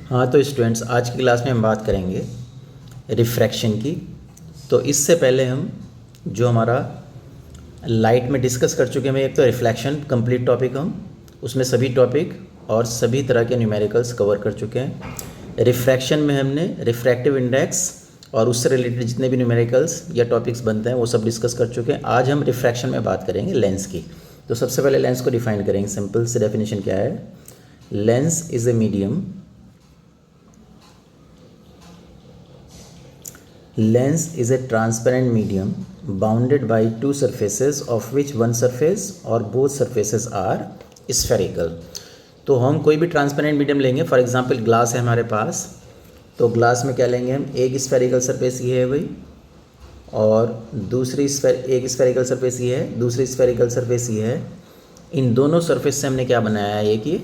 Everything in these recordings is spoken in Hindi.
हाँ तो स्टूडेंट्स, आज की क्लास में हम बात करेंगे रिफ्रैक्शन की। तो इससे पहले हम जो हमारा लाइट में डिस्कस कर चुके हैं, एक तो रिफ्लेक्शन कंप्लीट टॉपिक, हम उसमें सभी टॉपिक और सभी तरह के न्यूमेरिकल्स कवर कर चुके हैं। रिफ्रैक्शन में हमने रिफ्रैक्टिव इंडेक्स और उससे रिलेटेड जितने भी न्यूमेरिकल्स या टॉपिक्स बनते हैं वो सब डिस्कस कर चुके हैं। आज हम रिफ्रैक्शन में बात करेंगे लेंस की। तो सबसे पहले लेंस को डिफाइन करेंगे। सिंपल सी डेफिनेशन क्या है? Lens is a medium, lens is a transparent medium bounded by two surfaces of which one surface or both surfaces are spherical। तो हम कोई भी ट्रांसपेरेंट मीडियम लेंगे, फॉर एग्जांपल ग्लास है हमारे पास, तो ग्लास में क्या लेंगे हम? एक स्फेरिकल सरफेस ये है भाई, और एक स्फेरिकल सरफेस ये है, दूसरी स्फेरिकल सरफेस ये है। इन दोनों सरफेस से हमने क्या बनाया है? एक ये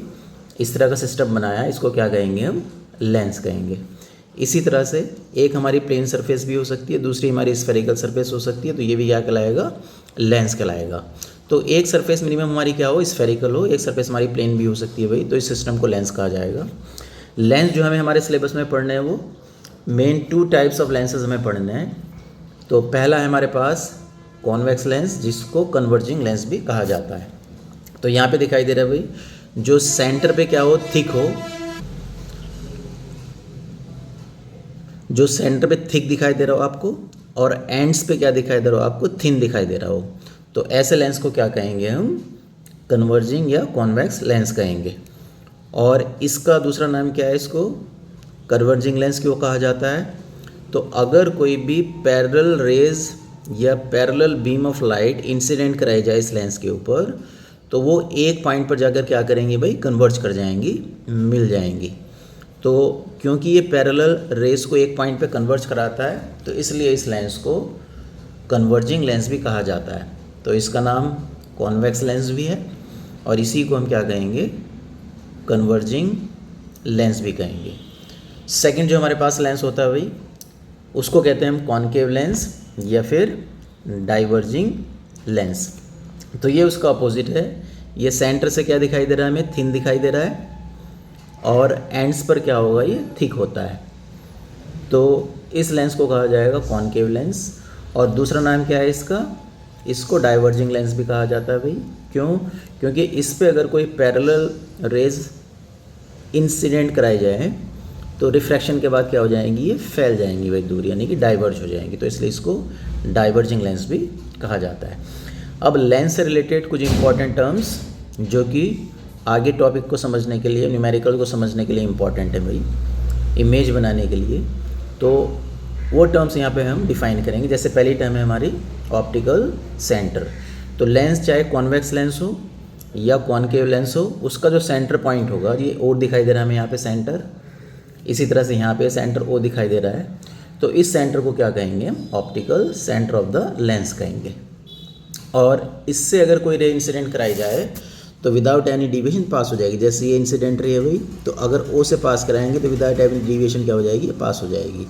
इस तरह का सिस्टम बनाया है, इसको क्या कहेंगे हम? लेंस कहेंगे। इसी तरह से एक हमारी प्लेन सरफेस भी हो सकती है, दूसरी हमारी स्फेरिकल सरफेस हो सकती है, तो ये भी क्या कहलाएगा? लेंस कहलाएगा। तो एक सरफेस मिनिमम हमारी क्या हो? स्फेरिकल हो, एक सरफेस हमारी प्लेन भी हो सकती है भाई, तो इस सिस्टम को लेंस कहा जाएगा। लेंस जो हमें हमारे सिलेबस में पढ़ने हैं वो मेन 2 टाइप्स ऑफ लेंसेज हमें पढ़ने हैं। तो पहला है हमारे पास कॉन्वेक्स लेंस, जिसको कन्वर्जिंग लेंस भी कहा जाता है। तो यहाँ पे दिखाई दे रहा है भाई, जो सेंटर पे क्या हो? थिक हो, जो सेंटर पे थिक दिखाई दे रहा हो आपको, और एंड्स पे क्या दिखाई दे रहा हो आपको? थिन दिखाई दे रहा हो। तो ऐसे लेंस को क्या कहेंगे हम? कन्वर्जिंग या कॉन्वेक्स लेंस कहेंगे। और इसका दूसरा नाम क्या है? इसको कन्वर्जिंग लेंस क्यों कहा जाता है? तो अगर कोई भी पैरेलल रेज या parallel beam of light incident कराई जाए इस लेंस के ऊपर, तो वो एक पॉइंट पर जाकर क्या करेंगी भाई? कन्वर्ज कर जाएंगी, मिल जाएंगी। तो क्योंकि ये पैरेलल रेस को एक पॉइंट पे कन्वर्ज कराता है, तो इसलिए इस लेंस को कन्वर्जिंग लेंस भी कहा जाता है। तो इसका नाम कॉन्वेक्स लेंस भी है, और इसी को हम क्या कहेंगे? कन्वर्जिंग लेंस भी कहेंगे। सेकंड जो हमारे पास लेंस होता है भाई, उसको कहते हैं हम कॉनकेव लेंस या फिर डाइवर्जिंग लेंस। तो ये उसका अपोजिट है। ये सेंटर से क्या दिखाई दे रहा है हमें? थिन दिखाई दे रहा है, और एंड्स पर क्या होगा? ये थिक होता है। तो इस लेंस को कहा जाएगा कॉनकेव लेंस। और दूसरा नाम क्या है इसका? इसको डाइवर्जिंग लेंस भी कहा जाता है भाई। क्यों? क्योंकि इस पे अगर कोई पैरेलल रेज इंसिडेंट कराई जाए तो रिफ्रैक्शन के बाद क्या हो जाएंगी? ये फैल जाएंगी भाई दूर, यानी कि डाइवर्ज हो जाएंगी। तो इसलिए इसको डाइवर्जिंग लेंस भी कहा जाता है। अब लेंस से रिलेटेड कुछ इंपॉर्टेंट टर्म्स जो कि आगे टॉपिक को समझने के लिए, न्यूमेरिकल को समझने के लिए इम्पॉर्टेंट है भाई, इमेज बनाने के लिए। तो वो टर्म्स यहाँ पे हम डिफाइन करेंगे। जैसे पहली टर्म है हमारी ऑप्टिकल सेंटर। तो लेंस चाहे कॉन्वेक्स लेंस हो या कॉनकेव लेंस हो, उसका जो सेंटर पॉइंट होगा, ये ओ दिखाई दे रहा है हमें यहाँ पे सेंटर, इसी तरह से यहाँ पे सेंटर ओ दिखाई दे रहा है। तो इस सेंटर को क्या कहेंगे? Optical centre of the lens कहेंगे। और इससे अगर कोई रे इंसिडेंट कराई जाए तो विदाउट एनी डिविएशन पास हो जाएगी। जैसे ये इंसिडेंट रे है भाई, तो अगर ओ से पास कराएंगे तो विदाउट एनी डिविएशन क्या हो जाएगी? पास हो जाएगी।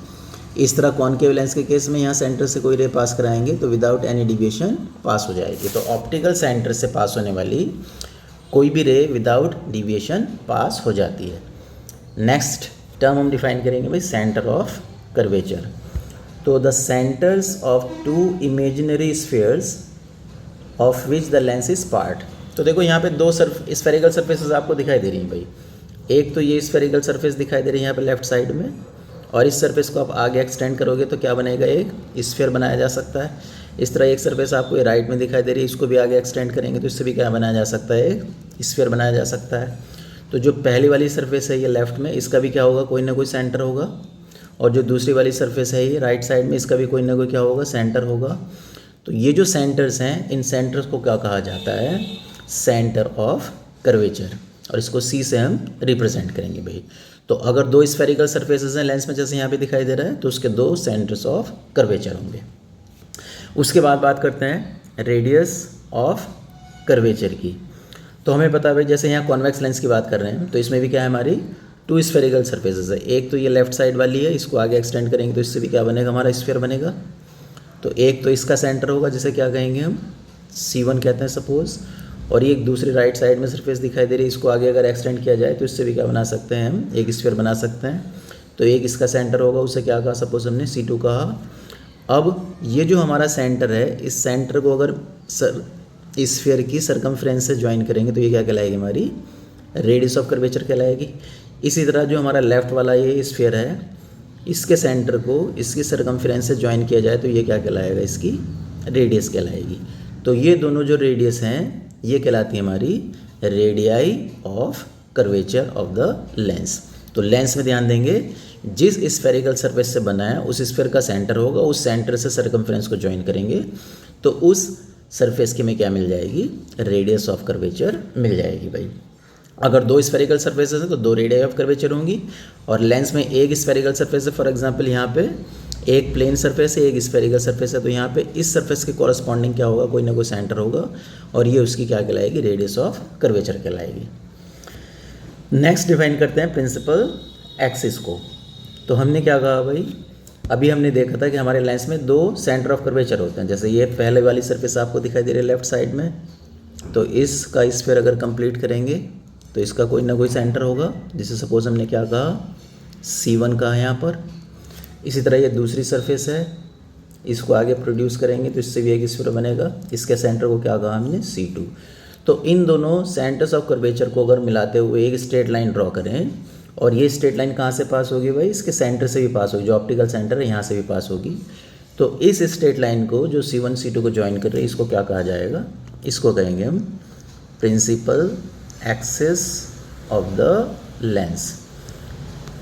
इस तरह कॉनकेव लेंस के केस में यहाँ सेंटर से कोई रे पास कराएंगे तो विदाउट एनी डिविएशन पास हो जाएगी। तो ऑप्टिकल सेंटर से पास होने वाली कोई भी रे विदाउट डिविएशन पास हो जाती है। नेक्स्ट टर्म हम डिफाइन करेंगे भाई, सेंटर ऑफ कर्वेचर। तो the centres of 2 imaginary spheres of which the lens is part. तो देखो यहाँ पे 2 स्फेरिकल सरफेसेस आपको दिखाई दे रही हैं भाई। एक तो ये स्फेरिकल सरफेस दिखाई दे रही है यहाँ पे लेफ्ट साइड में, और इस सरफेस को आप आगे एक्सटेंड करोगे तो क्या बनेगा? एक स्फीयर बनाया जा सकता है। इस तरह एक सरफेस आपको ये राइट में दिखाई दे रही है, इसको भी आगे एक्सटेंड करेंगे तो इससे भी क्या बनाया जा सकता है? एक स्फीयर बनाया जा सकता है। तो जो पहली वाली सरफेस है ये लेफ्ट में, इसका भी क्या होगा? कोई ना कोई सेंटर होगा। और जो दूसरी वाली सरफेस है ये राइट साइड में, इसका भी कोई ना कोई क्या होगा? सेंटर होगा। तो ये जो सेंटर्स हैं, इन सेंटर्स को क्या कहा जाता है? Centre of curvature. और इसको सी से हम रिप्रेजेंट करेंगे भाई। तो अगर 2 स्फेरिकल सरफेसेस हैं लेंस में, जैसे यहाँ पे दिखाई दे रहा है, तो उसके 2 सेंटर्स ऑफ कर्वेचर होंगे। उसके बाद बात करते हैं रेडियस ऑफ कर्वेचर की। तो हमें पता है भाई, जैसे यहाँ कॉन्वेक्स लेंस की बात कर रहे हैं, तो इसमें भी क्या है? हमारी 2 स्फेरिकल सरफेसेस है। एक तो ये लेफ्ट साइड वाली है, इसको आगे एक्सटेंड करेंगे तो इससे भी क्या बनेगा? हमारा स्फीयर बनेगा। तो एक तो इसका सेंटर होगा, जिसे क्या कहेंगे हम? C1 कहते हैं सपोज, और ये एक दूसरी राइट साइड में सरफेस दिखाई दे रही है, इसको आगे अगर एक्सटेंड किया जाए तो इससे भी क्या बना सकते हैं हम, एक स्फीयर बना सकते हैं। तो एक इसका सेंटर होगा, उसे क्या कहा, सपोज हमने C2 कहा। अब ये जो हमारा सेंटर है, इस सेंटर को अगर स्फीयर की सरकमफ्रेंस से ज्वाइन करेंगे तो ये क्या कहलाएगी, हमारी रेडियस ऑफ कर्वेचर कहलाएगी। इसी तरह जो हमारा लेफ्ट वाला ये स्फीयर है, इसके सेंटर को इसकी सरकमफ्रेंस से ज्वाइन किया जाए तो ये क्या कहलाएगा, इसकी रेडियस कहलाएगी। तो ये दोनों जो रेडियस हैं ये कहलाती है हमारी radii of curvature of the lens. तो लेंस में ध्यान देंगे, जिस स्फेरिकल सरफेस से बना है उस स्फीयर का सेंटर होगा, उस सेंटर से सरकमफ्रेंस को ज्वाइन करेंगे तो उस सरफेस की में क्या मिल जाएगी, रेडियस ऑफ कर्वेचर मिल जाएगी भाई। अगर दो स्फेरिकल सरफेसेस हैं तो दो रेडियाई ऑफ कर्वेचर होंगी, और लेंस में एक स्फेरिकल सरफेस है, फॉर एग्जांपल यहाँ पे एक प्लेन सरफेस है, एक स्फेरिकल सरफेस है, तो यहाँ पे इस सरफेस के कॉरस्पॉन्डिंग क्या होगा, कोई ना कोई सेंटर होगा, और ये उसकी क्या कहलाएगी, रेडियस ऑफ कर्वेचर कहलाएगी। नेक्स्ट डिफाइन करते हैं प्रिंसिपल एक्सिस को। तो हमने क्या कहा भाई, अभी हमने देखा था कि हमारे लेंस में दो सेंटर ऑफ कर्वेचर होते हैं। जैसे ये पहले वाली सरफेस आपको दिखाई दे रही है लेफ्ट साइड में, तो इसका स्फीयर अगर कंप्लीट करेंगे तो इसका कोई ना कोई सेंटर होगा, जिसे सपोज हमने क्या कहा, C1 कहा यहाँ पर। इसी तरह ये दूसरी सरफेस है, इसको आगे प्रोड्यूस करेंगे तो इससे भी एक स्फीयर बनेगा, इसके सेंटर को क्या कहा हमने, C2। तो इन दोनों सेंटर्स ऑफ कर्वेचर को अगर मिलाते हुए एक स्ट्रेट लाइन ड्रॉ करें, और ये स्ट्रेट लाइन कहाँ से पास होगी भाई, इसके सेंटर से भी पास होगी, जो ऑप्टिकल सेंटर है यहाँ से भी पास होगी। तो इस स्ट्रेट लाइन को जो C1 C2 को ज्वाइन कर रहे हैं, इसको क्या कहा जाएगा, इसको कहेंगे हम principal axis of the lens.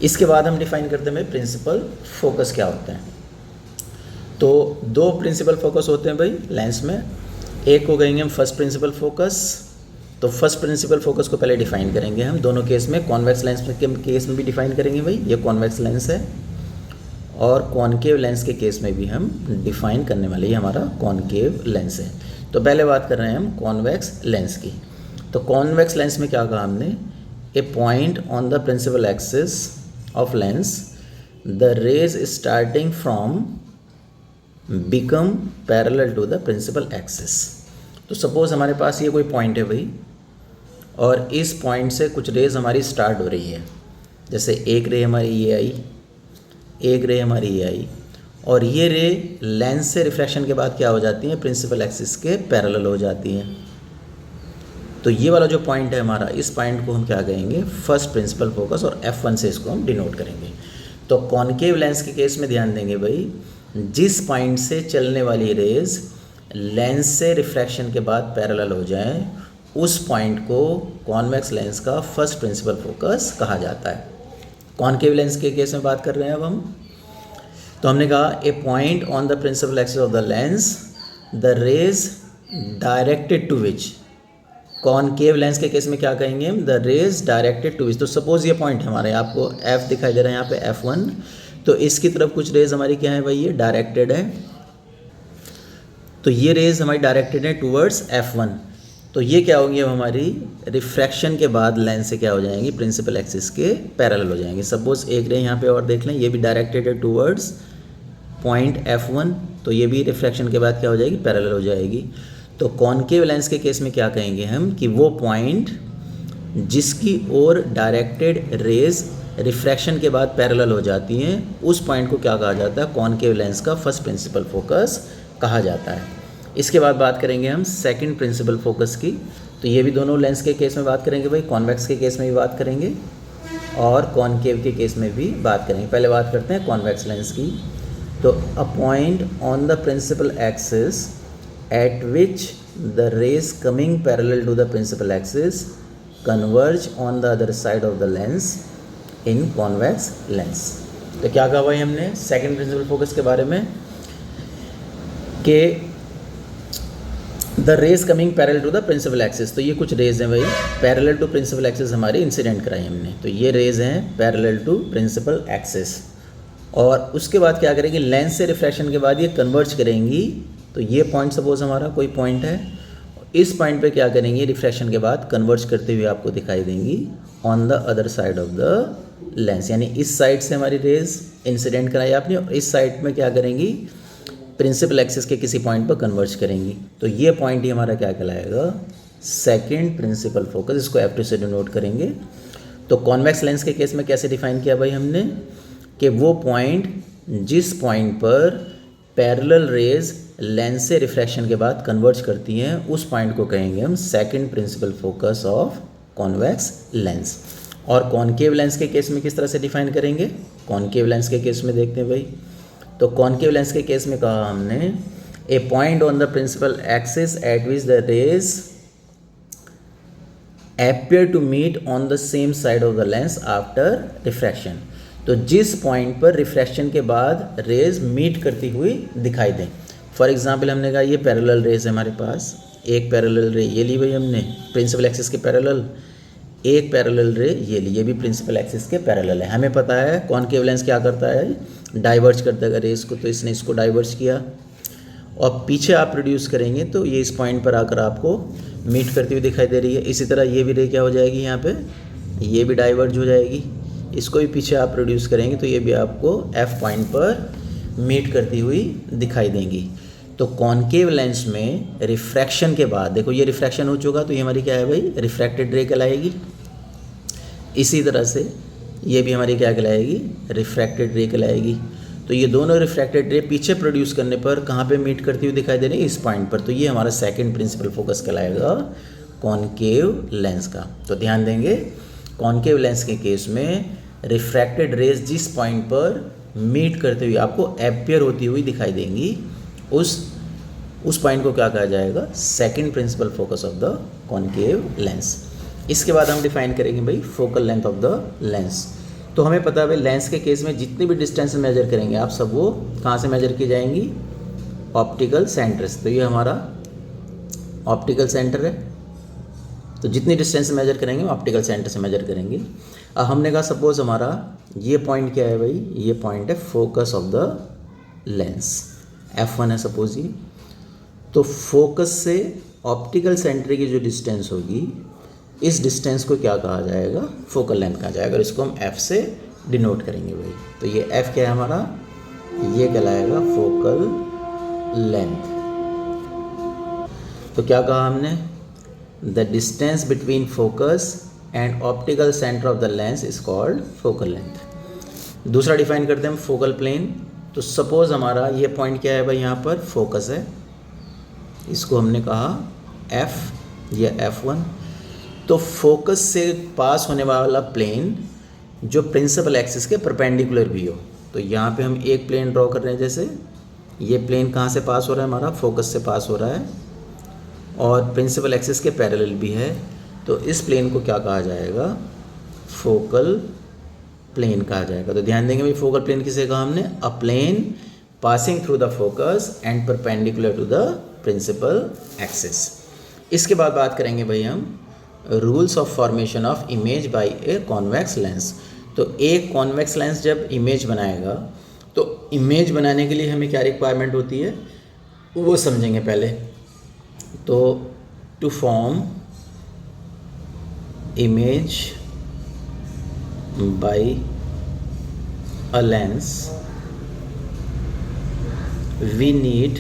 इसके बाद हम डिफाइन करते हैं प्रिंसिपल फोकस क्या होता है। तो दो प्रिंसिपल फोकस होते हैं भाई लेंस में, एक को कहेंगे हम फर्स्ट प्रिंसिपल फोकस। तो फर्स्ट प्रिंसिपल फोकस को पहले डिफाइन करेंगे हम, दोनों केस में, कॉन्वेक्स लेंस के केस में भी डिफाइन करेंगे भाई, ये कॉन्वेक्स लेंस है, और कॉनकेव लेंस के केस में भी हम डिफाइन करने वाले, ये हमारा कॉनकेव लेंस है। तो पहले बात कर रहे हैं हम कॉन्वेक्स लेंस की। तो कॉन्वेक्स लेंस में क्या कहा हमने, a point on the principal axis of lens, the rays starting from become parallel to the principal axis. तो सपोज हमारे पास ये कोई पॉइंट है भाई, और इस पॉइंट से कुछ रेज हमारी स्टार्ट हो रही है, जैसे एक रे हमारी ये आई, एक रे हमारी ये आई, और ये रे लेंस से रिफ्रैक्शन के बाद क्या हो जाती हैं, प्रिंसिपल एक्सिस के पैरेलल हो जाती हैं। तो ये वाला जो पॉइंट है हमारा, इस पॉइंट को हम क्या कहेंगे, फर्स्ट प्रिंसिपल फोकस, और F1 से इसको हम डिनोट करेंगे। तो कॉनकेव लेंस के केस में ध्यान देंगे भाई, जिस पॉइंट से चलने वाली रेज लेंस से रिफ्रैक्शन के बाद पैरेलल हो जाए, उस पॉइंट को कॉन्वेक्स लेंस का फर्स्ट प्रिंसिपल फोकस कहा जाता है। कॉनकेव लेंस के केस में बात कर रहे हैं अब हम। तो हमने कहा a point on the principal axis of the lens, the rays directed to which. Concave lens के केस में क्या कहेंगे हम, the rays directed to which. तो सपोज ये पॉइंट हमारे, आपको F दिखाई दे रहा है यहाँ पे F1, तो इसकी तरफ कुछ रेज हमारी क्या है भाई, ये डायरेक्टेड है। तो ये रेज हमारी डायरेक्टेड है टूवर्ड्स F1। तो ये क्या होंगी, अब हमारी रिफ्रैक्शन के बाद लेंस से क्या हो जाएंगी, प्रिंसिपल एक्सिस के पैरेलल हो जाएंगे। सपोज एक रे यहाँ पे और देख लें, ये भी डायरेक्टेड है टूवर्ड्स पॉइंट F1, तो ये भी रिफ्रैक्शन के बाद क्या हो जाएगी, पैरेलल हो जाएगी। तो कॉनकेव लेंस के केस में क्या कहेंगे हम, कि वो पॉइंट जिसकी ओर डायरेक्टेड रेज रिफ्रैक्शन के बाद पैरेलल हो जाती हैं, उस पॉइंट को क्या कहा जाता है, कॉनकेव लेंस का फर्स्ट प्रिंसिपल फोकस कहा जाता है। इसके बाद बात करेंगे हम सेकंड प्रिंसिपल फोकस की। तो ये भी दोनों लेंस के केस में बात करेंगे भाई, कॉन्वेक्स के केस में भी बात करेंगे और कॉनकेव के केस में भी बात करेंगे। पहले बात करते हैं कॉन्वेक्स लेंस की। तो a point on the principal axis at which the rays coming parallel to the principal axis converge on the other side of the lens in convex lens. तो क्या कहा भाई हमने सेकंड प्रिंसिपल फोकस के बारे में, कि the rays coming parallel to the principal axis. तो ये कुछ रेज हैं भाई, पैरेलल टू प्रिंसिपल एक्सिस हमारी इंसिडेंट कराई हमने, तो ये रेज हैं पैरेलल टू प्रिंसिपल एक्सिस। और उसके बाद क्या करेंगे, लेंस से रिफ्रैक्शन के बाद ये कन्वर्ज करेंगी। तो ये पॉइंट सपोज हमारा कोई पॉइंट है, इस पॉइंट पे क्या करेंगी, रिफ्रैक्शन के बाद कन्वर्ज करते हुए आपको दिखाई देंगी on the other side of the lens. यानी इस साइड से हमारी रेज इंसिडेंट कराई आपने, और इस साइड में क्या करेंगी, प्रिंसिपल एक्सिस के किसी पॉइंट पर कन्वर्ज करेंगी। तो ये पॉइंट ही हमारा क्या कहलाएगा, सेकेंड प्रिंसिपल फोकस, इसको F2 से डिनोट करेंगे। तो कॉन्वेक्स लेंस के केस में कैसे डिफाइन किया भाई हमने, कि वो पॉइंट जिस पॉइंट पर पैरेलल रेज लेंस से रिफ्रैक्शन के बाद कन्वर्ज करती हैं, उस पॉइंट को कहेंगे हम second principal focus of convex lens. और कॉनकेव लेंस के केस में किस तरह से डिफाइन करेंगे, कॉनकेव लेंस के केस में देखते हैं भाई। तो कॉनकेव लेंस के केस में कहा हमने, a point on the principal axis at which the rays appear to meet on the same side of the lens after refraction। तो जिस पॉइंट पर रिफ्रैक्शन के बाद रेज मीट करती हुई दिखाई दें। फॉर एग्जांपल हमने कहा ये पैरेलल रेज है हमारे पास, एक पैरेलल रे ये ली भाई हमने प्रिंसिपल एक्सिस के पैरेलल, एक पैरेलल रे ये ली, ये भी प्रिंसिपल एक्सिस के पैरेलल है। हमें पता है कॉनकेव लेंस क्या करता है, डाइवर्ज कर देगा रेज को, तो इसने इसको डाइवर्ज किया और पीछे आप प्रोड्यूस करेंगे तो ये इस पॉइंट पर आकर आपको मीट करती हुई दिखाई दे रही है। इसी तरह ये भी रे क्या हो जाएगी यहाँ पे, ये भी डाइवर्ज हो जाएगी, इसको भी पीछे आप प्रोड्यूस करेंगे तो ये भी आपको F पॉइंट पर मीट करती हुई दिखाई देंगी। तो कॉनकेव लेंस में रिफ्रैक्शन के बाद देखो ये रिफ्रैक्शन हो चुका, तो ये हमारी क्या है भाई, रिफ्रैक्टेड रे कहलाएगी। इसी तरह से ये भी हमारी क्या कहलाएगी, रिफ्रैक्टेड रे कहलाएगी। तो ये दोनों रिफ्रैक्टेड रे पीछे प्रोड्यूस करने पर कहाँ पे मीट करती हुई दिखाई दे रही है, इस पॉइंट पर। तो ये हमारा सेकंड प्रिंसिपल फोकस कहलाएगा कॉनकेव लेंस का। तो ध्यान देंगे कॉनकेव लेंस के केस में रिफ्रैक्टेड रेज जिस पॉइंट पर मीट करते हुए आपको अपीयर होती हुई दिखाई देंगी, उस पॉइंट को क्या कहा जाएगा, second principal focus of the concave lens. इसके बाद हम डिफाइन करेंगे भाई focal length of the lens. तो हमें पता है भाई लेंस के केस में जितनी भी डिस्टेंस मेजर करेंगे आप सब वो कहाँ से मेजर की जाएंगी, ऑप्टिकल सेंटर से। तो ये हमारा ऑप्टिकल सेंटर है, तो जितनी डिस्टेंस मेजर करेंगे ऑप्टिकल सेंटर से मेजर करेंगे। अब हमने कहा सपोज हमारा ये पॉइंट क्या है भाई, ये पॉइंट है focus of the lens, F1 है सपोज ये। तो फोकस से ऑप्टिकल सेंटर की जो डिस्टेंस होगी, इस डिस्टेंस को क्या कहा जाएगा, फोकल लेंथ कहा जाएगा, और इसको हम F से डिनोट करेंगे भाई। तो ये F क्या है हमारा, ये कहलाएगा फोकल लेंथ। तो क्या कहा हमने, the distance between focus and optical centre of the lens is called focal length. दूसरा डिफाइन करते हैं हम फोकल प्लेन। तो सपोज हमारा ये पॉइंट क्या है भाई, यहाँ पर फोकस है, इसको हमने कहा F या F1। तो फोकस से पास होने वाला प्लेन जो प्रिंसिपल एक्सिस के परपेंडिकुलर भी हो। तो यहाँ पे हम एक प्लेन ड्रॉ कर रहे हैं, जैसे ये प्लेन कहाँ से पास हो रहा है, हमारा फोकस से पास हो रहा है और प्रिंसिपल एक्सिस के पैरेलल भी है। तो इस प्लेन को क्या कहा जाएगा, फोकल प्लेन कहा जाएगा। तो ध्यान देंगे भाई फोकल प्लेन किसे कहा हमने, a plane passing through the focus and perpendicular to the principal axis. इसके बाद बात करेंगे भाई हम rules of formation of image by a convex lens. तो एक कॉन्वेक्स लेंस जब इमेज बनाएगा तो इमेज बनाने के लिए हमें क्या रिक्वायरमेंट होती है वो समझेंगे पहले। तो to form image by a lens we need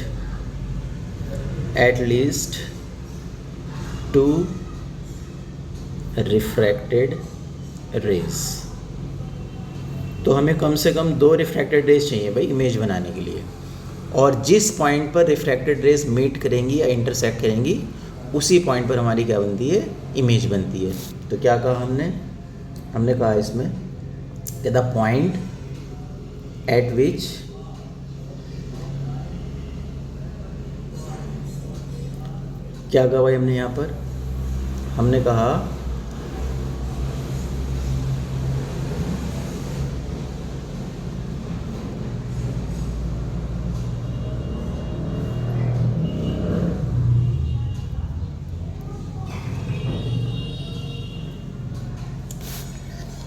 at least 2 refracted rays. तो हमें कम से कम 2 रिफ्रैक्टेड रेज चाहिए भाई इमेज बनाने के लिए, और जिस पॉइंट पर रिफ्रैक्टेड रेज मीट करेंगी या इंटरसेक्ट करेंगी उसी पॉइंट पर हमारी क्या बनती है, इमेज बनती है। तो क्या कहा हमने कहा इसमें कि द पॉइंट एट विच क्या कहा भाई हमने यहाँ पर, हमने कहा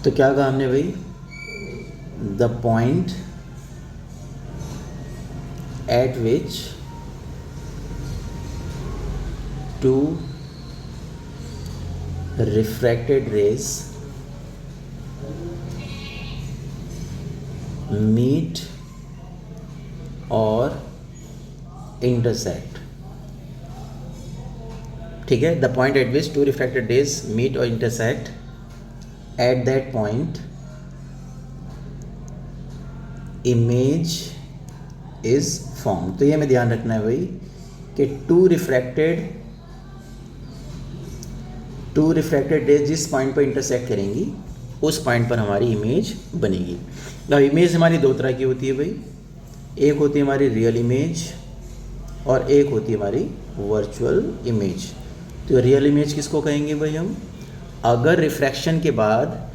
तो क्या कहा हमने भाई, the point at which 2 refracted rays meet or intersect ठीक है, the point at which two refracted rays meet और intersect, at that point image is form. तो ये हमें ध्यान रखना है भाई कि टू रिफ्रैक्टेड रेज जिस पॉइंट पर इंटरसेक्ट करेंगी उस पॉइंट पर हमारी इमेज बनेगी। अब इमेज हमारी दो तरह की होती है भाई, एक होती है हमारी रियल इमेज और एक होती है हमारी वर्चुअल इमेज। तो रियल इमेज किसको कहेंगे भाई हम? अगर रिफ्रैक्शन के बाद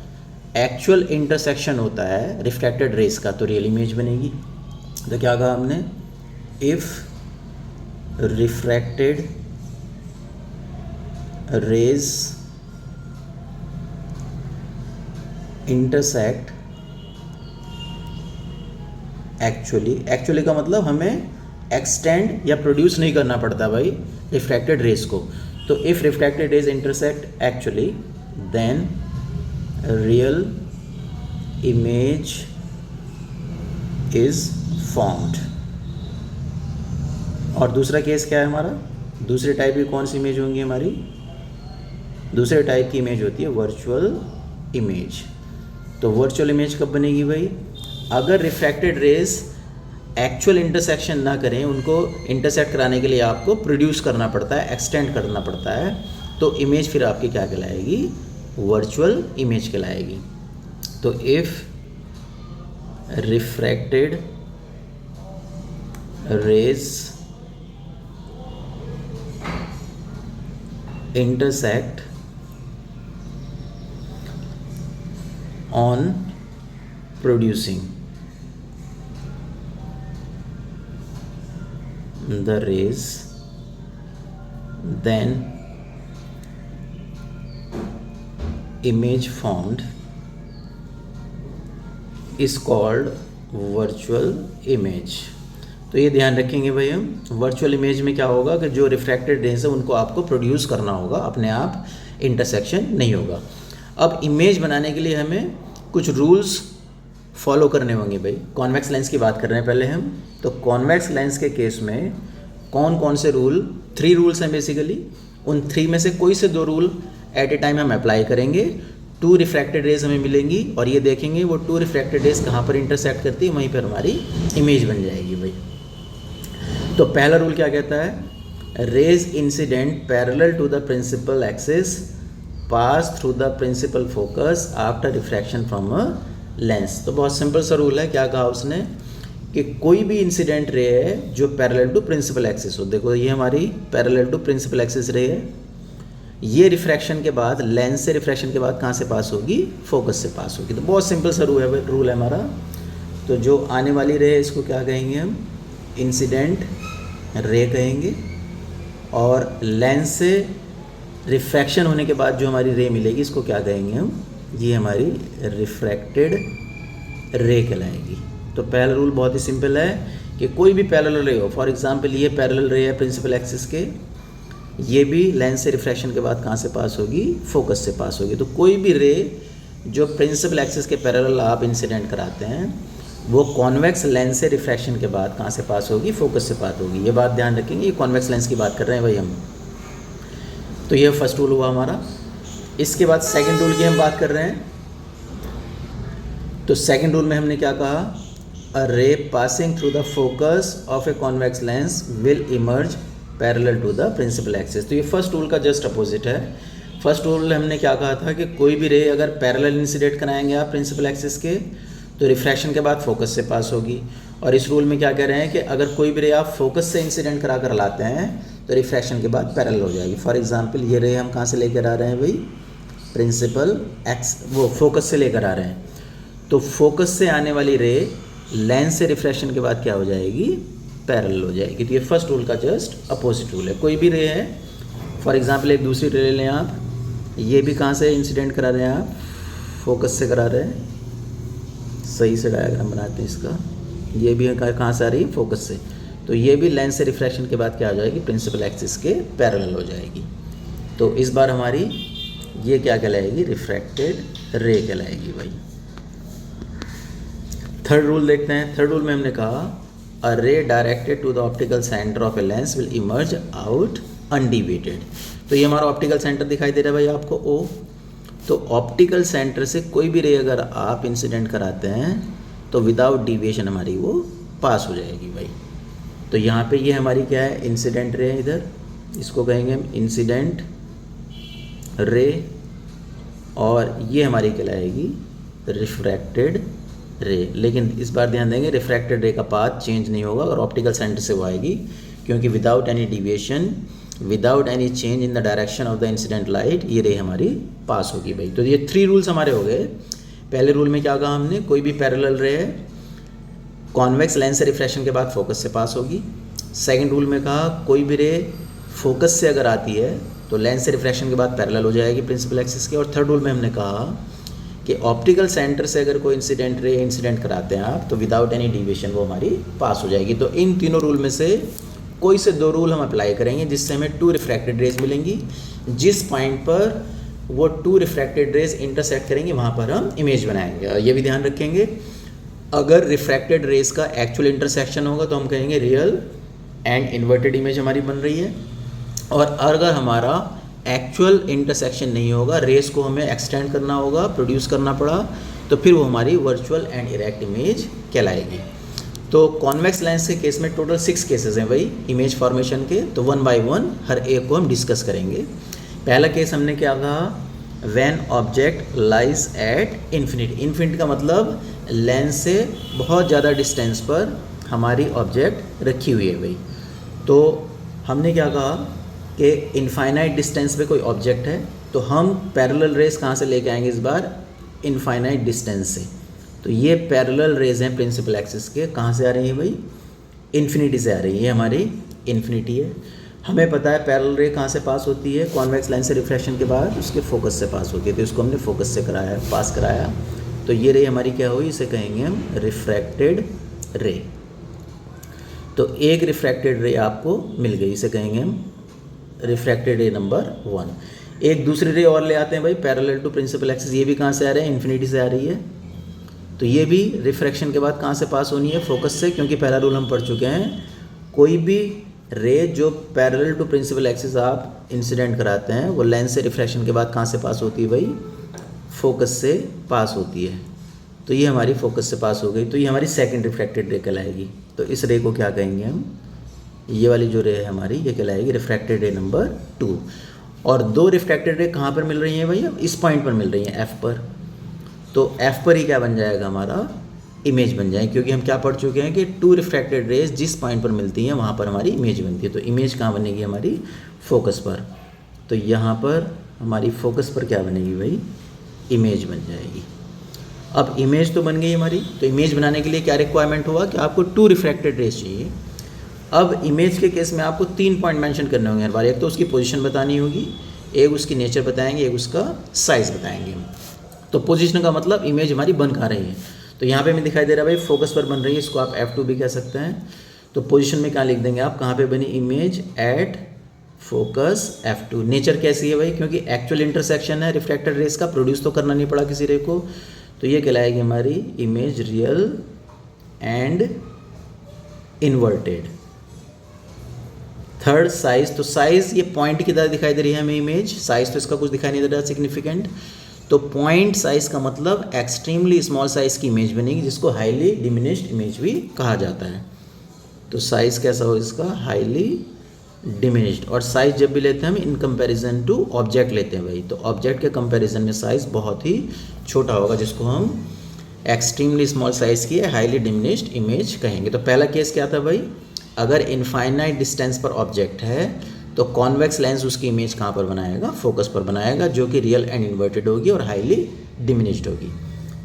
एक्चुअल इंटरसेक्शन होता है रिफ्रैक्टेड रेज का तो रियल इमेज बनेगी। तो क्या कहा हमने? If refracted rays intersect actually का मतलब हमें एक्सटेंड या प्रोड्यूस नहीं करना पड़ता भाई रिफ्रैक्टेड रेज को। तो if refracted rays intersect actually then real image is formed. और दूसरा केस क्या है हमारा? दूसरे टाइप की कौन सी इमेज होंगी हमारी? दूसरे टाइप की इमेज होती है वर्चुअल इमेज। तो वर्चुअल इमेज कब बनेगी भाई? अगर रिफ्रैक्टेड रेज एक्चुअल इंटरसेक्शन ना करें, उनको इंटरसेक्ट कराने के लिए आपको प्रोड्यूस करना पड़ता है, एक्सटेंड करना पड़ता है, तो इमेज फिर आपकी क्या कहलाएगी? वर्चुअल इमेज कहलाएगी। तो if refracted rays intersect on producing the rays, then image formed is called virtual image। तो ये ध्यान रखेंगे भाई हम, वर्चुअल इमेज में क्या होगा कि जो रिफ्रैक्टेड रेज है उनको आपको प्रोड्यूस करना होगा, अपने आप इंटरसेक्शन नहीं होगा। अब इमेज बनाने के लिए हमें कुछ रूल्स फॉलो करने होंगे भाई। कॉन्वेक्स लेंस की बात कर रहे हैं पहले हम। तो कॉन्वेक्स लेंस के केस में कौन कौन से रूल? 3 रूल्स हैं बेसिकली। उन 3 में से कोई से 2 रूल एट ए टाइम हम अप्लाई करेंगे। 2 रिफ्रैक्टेड रेज हमें मिलेंगी और ये देखेंगे वो 2 रिफ्रैक्टेड रेज कहाँ पर इंटरसेक्ट करती है, वहीं पर हमारी इमेज बन जाएगी भाई। तो पहला रूल क्या कहता है? Rays incident parallel to the principal axis pass through the principal focus after refraction from a lens. तो बहुत सिंपल सा रूल है। क्या कहा उसने कि कोई भी इंसिडेंट रे है जो पैरेलल टू प्रिंसिपल एक्सिस हो। देखो ये हमारी पैरेलल टू प्रिंसिपल एक्सिस रे है, ये रिफ्रैक्शन के बाद लेंस से रिफ्रैक्शन के बाद कहाँ से पास होगी? फोकस से पास होगी। तो बहुत सिंपल सा रूल है हमारा। तो जो आने वाली रे है इसको क्या कहेंगे हम? इंसिडेंट रे कहेंगे। और लेंस से रिफ्रैक्शन होने के बाद जो हमारी रे मिलेगी इसको क्या कहेंगे हम? ये हमारी रिफ्रैक्टेड रे कहलाएगी। तो पहला रूल बहुत ही सिंपल है कि कोई भी पैरेलल रे हो, फॉर एग्जांपल ये पैरेलल रे है प्रिंसिपल एक्सिस के, ये भी लेंस से रिफ्रैक्शन के बाद कहाँ से पास होगी? फोकस से पास होगी। तो कोई भी रे जो प्रिंसिपल एक्सिस के पैरेलल आप इंसिडेंट कराते हैं वो कॉन्वेक्स लेंस से रिफ्रैक्शन के बाद कहाँ से पास होगी? फोकस से पास होगी। ये बात ध्यान रखेंगे, ये कॉन्वेक्स लेंस की बात कर रहे हैं भाई हम। तो ये फर्स्ट रूल हुआ हमारा। इसके बाद सेकंड रूल की हम बात कर रहे हैं। तो सेकंड रूल में हमने क्या कहा? A ray passing through the focus of a convex lens will emerge parallel to the principal axis. तो ये फर्स्ट रूल का जस्ट अपोजिट है। फर्स्ट रूल हमने क्या कहा था कि कोई भी रे अगर पैरेलल इंसिडेंट कराएंगे आप प्रिंसिपल एक्सिस के तो रिफ्रैक्शन के बाद फोकस से पास होगी। और इस रूल में क्या कह रहे हैं कि अगर कोई भी रे आप फोकस से इंसिडेंट करा कर लाते हैं तो रिफ्रैक्शन के बाद पैरेलल हो जाएगी। फॉर एग्जांपल ये रे हम कहाँ से लेकर आ रहे हैं भाई? प्रिंसिपल एक्स वो फोकस से लेकर आ रहे हैं। तो फोकस से आने वाली रे लेंस से रिफ्रैक्शन के बाद क्या हो जाएगी? पैरेलल हो जाएगी। तो ये फर्स्ट रूल का जस्ट अपोजिट रूल है। कोई भी रे है, फॉर एग्जांपल एक दूसरी रे ले लें आप, ये भी कहाँ से इंसिडेंट करा रहे हैं आप? फोकस से करा रहे हैं। सही से डायग्राम बनाते हैं इसका। ये भी कहाँ से आ रही है? फोकस से। तो ये भी लेंस से रिफ्रैक्शन के बाद क्या आ जाएगी? प्रिंसिपल एक्सिस के पैरेलल हो जाएगी। तो इस बार हमारी ये क्या कहलाएगी? रिफ्रैक्टेड रे कहलाएगी भाई। थर्ड रूल देखते हैं। थर्ड रूल में हमने कहा a ray directed to the optical center of a lens will emerge out undeviated। तो ये हमारा ऑप्टिकल सेंटर दिखाई दे रहा है भाई आपको ओ। तो ऑप्टिकल सेंटर से कोई भी रे अगर आप इंसिडेंट कराते हैं तो विदाउट डिविएशन हमारी वो पास हो जाएगी भाई। तो यहाँ पे ये हमारी क्या है, इंसिडेंट रे है, इधर इसको कहेंगे हम इंसिडेंट रे, और ये हमारी कहलाएगी रिफ्रैक्टेड रे। लेकिन इस बार ध्यान देंगे रिफ्रैक्टेड रे का पाथ चेंज नहीं होगा और ऑप्टिकल सेंटर से वो आएगी, क्योंकि without any deviation, without any change in the direction of the incident light ये रे हमारी पास होगी भाई। तो ये 3 रूल्स हमारे हो गए। पहले रूल में क्या कहा हमने, कोई भी पैरेलल रे है कॉन्वेक्स लेंस से रिफ्रैक्शन के बाद फोकस से पास होगी। सेकंड रूल में कहा कोई भी रे फोकस से अगर आती है तो लेंस से रिफ्रैक्शन के बाद पैरेलल हो जाएगी प्रिंसिपल एक्सिस के। और थर्ड रूल में हमने कहा कि ऑप्टिकल सेंटर से अगर कोई इंसिडेंट रे इंसिडेंट कराते हैं आप तो विदाउट एनी डिविएशन वो हमारी पास हो जाएगी। तो इन तीनों रूल में से कोई से 2 रूल हम अप्लाई करेंगे जिससे हमें 2 रिफ्रैक्टेड रेज मिलेंगी। जिस पॉइंट पर वो 2 रिफ्रैक्टेड रेज इंटरसेक्ट करेंगे वहाँ पर हम इमेज बनाएंगे। ये भी ध्यान रखेंगे, अगर रिफ्रैक्टेड रेज का एक्चुअल इंटरसेक्शन होगा तो हम कहेंगे रियल एंड इन्वर्टेड इमेज हमारी बन रही है, और अगर हमारा एक्चुअल इंटरसेक्शन नहीं होगा, रेस को हमें एक्सटेंड करना होगा, प्रोड्यूस करना पड़ा, तो फिर वो हमारी वर्चुअल एंड इरेक्ट इमेज कहलाएगी। तो कॉन्वेक्स लेंस के केस में टोटल 6 केसेस हैं भाई इमेज फॉर्मेशन के, तो 1 बाय 1 हर एक को हम डिस्कस करेंगे। पहला केस हमने क्या कहा, when object lies at infinity. Infinity का मतलब लेंस से बहुत ज़्यादा डिस्टेंस पर हमारी ऑब्जेक्ट रखी हुई है भाई। तो हमने क्या कहा कि इनफाइनाइट डिस्टेंस पे कोई ऑब्जेक्ट है, तो हम पैरेलल रेस कहाँ से लेके आएंगे इस बार, इनफाइनाइट डिस्टेंस से। तो ये पैरेलल रेज हैं प्रिंसिपल एक्सिस के, कहाँ से आ रही है भाई, इन्फिनिटी से आ रही है, ये हमारी इन्फिनिटी है। हमें पता है पैरेलल रे कहाँ से पास होती है, कॉन्वेक्स लेंस से रिफ्रैक्शन के बाद उसके फोकस से पास होती है, तो इसको हमने फोकस से कराया, पास कराया। तो ये रे हमारी क्या हुई, इसे कहेंगे हम रिफ्रैक्टेड रे। तो एक रिफ्रैक्टेड रे आपको मिल गई, इसे कहेंगे हम रिफ्रैक्टेड रे नंबर 1। एक दूसरी रे और ले आते हैं भाई पैरेलल टू प्रिंसिपल एक्सिस, ये भी कहाँ से आ रहे हैं, इन्फिनिटी से आ रही है। तो ये भी रिफ्रैक्शन के बाद कहाँ से पास होनी है, फोकस से, क्योंकि पहला रूल हम पढ़ चुके हैं, कोई भी रे जो पैरेलल टू प्रिंसिपल एक्सिस आप इंसिडेंट कराते हैं वो लेंस से रिफ्रैक्शन के बाद कहाँ से पास होती है भाई, फोकस से पास होती है। तो ये हमारी फोकस से पास हो गई, तो ये हमारी सेकंड रिफ्रैक्टेड रे कहलाएगी। तो इस रे को क्या कहेंगे हम, ये वाली जो रे है हमारी ये कहलाएगी रिफ्रैक्टेड रे नंबर 2। और 2 रिफ्रैक्टेड रे कहाँ पर मिल रही हैं भैया, इस पॉइंट पर मिल रही हैं, F पर। तो F पर ही क्या बन जाएगा, हमारा इमेज बन जाएगी, क्योंकि हम क्या पढ़ चुके हैं कि 2 रिफ्रैक्टेड रेज जिस पॉइंट पर मिलती हैं वहाँ पर हमारी इमेज बनती है। तो इमेज कहाँ बनेगी हमारी, फोकस पर। तो यहाँ पर हमारी फोकस पर क्या बनेगी भाई, इमेज बन जाएगी। अब इमेज तो बन गई हमारी, तो इमेज बनाने के लिए क्या रिक्वायरमेंट हुआ कि आपको 2 रिफ्रैक्टेड रेज चाहिए। अब इमेज के केस में आपको 3 पॉइंट मेंशन करने होंगे हर बार। एक तो उसकी पोजीशन बतानी होगी, एक उसकी नेचर बताएंगे, एक उसका साइज़ बताएंगे। तो पोजीशन का मतलब इमेज हमारी बन कहाँ रही है, तो यहाँ पे हमें दिखाई दे रहा है भाई फोकस पर बन रही है, इसको आप F2 भी कह सकते हैं। तो पोजीशन में क्या लिख देंगे आप, कहाँ पे बनी image, at focus F2। Nature कैसी है भाई, क्योंकि एक्चुअल इंटरसेक्शन है रिफ्रैक्टेड रेस का, प्रोड्यूस तो करना नहीं पड़ा किसी रे को, तो ये कहलाएगी हमारी image real and inverted. Third size, तो साइज ये पॉइंट की तरह दिखाई दे रही है हमें इमेज, साइज तो इसका कुछ दिखाई नहीं दे रहा सिग्निफिकेंट। तो पॉइंट साइज का मतलब एक्सट्रीमली स्मॉल साइज की इमेज बनेगी, जिसको हाईली डिमिनिश्ड इमेज भी कहा जाता है। तो साइज कैसा हो इसका, हाईली डिमिनिश्ड। और साइज जब भी लेते हैं हम इन कंपैरिजन टू ऑब्जेक्ट लेते हैं भाई, तो ऑब्जेक्ट के कंपैरिजन में साइज बहुत ही छोटा होगा, जिसको हम एक्सट्रीमली स्मॉल साइज की हाईली डिमिनिश्ड इमेज कहेंगे। तो पहला केस क्या था भाई, अगर इनफाइनाइट डिस्टेंस पर ऑब्जेक्ट है तो कॉन्वेक्स लेंस उसकी इमेज कहाँ पर बनाएगा, फोकस पर बनाएगा, जो कि रियल एंड इन्वर्टेड होगी और हाईली डिमिनिश्ड होगी।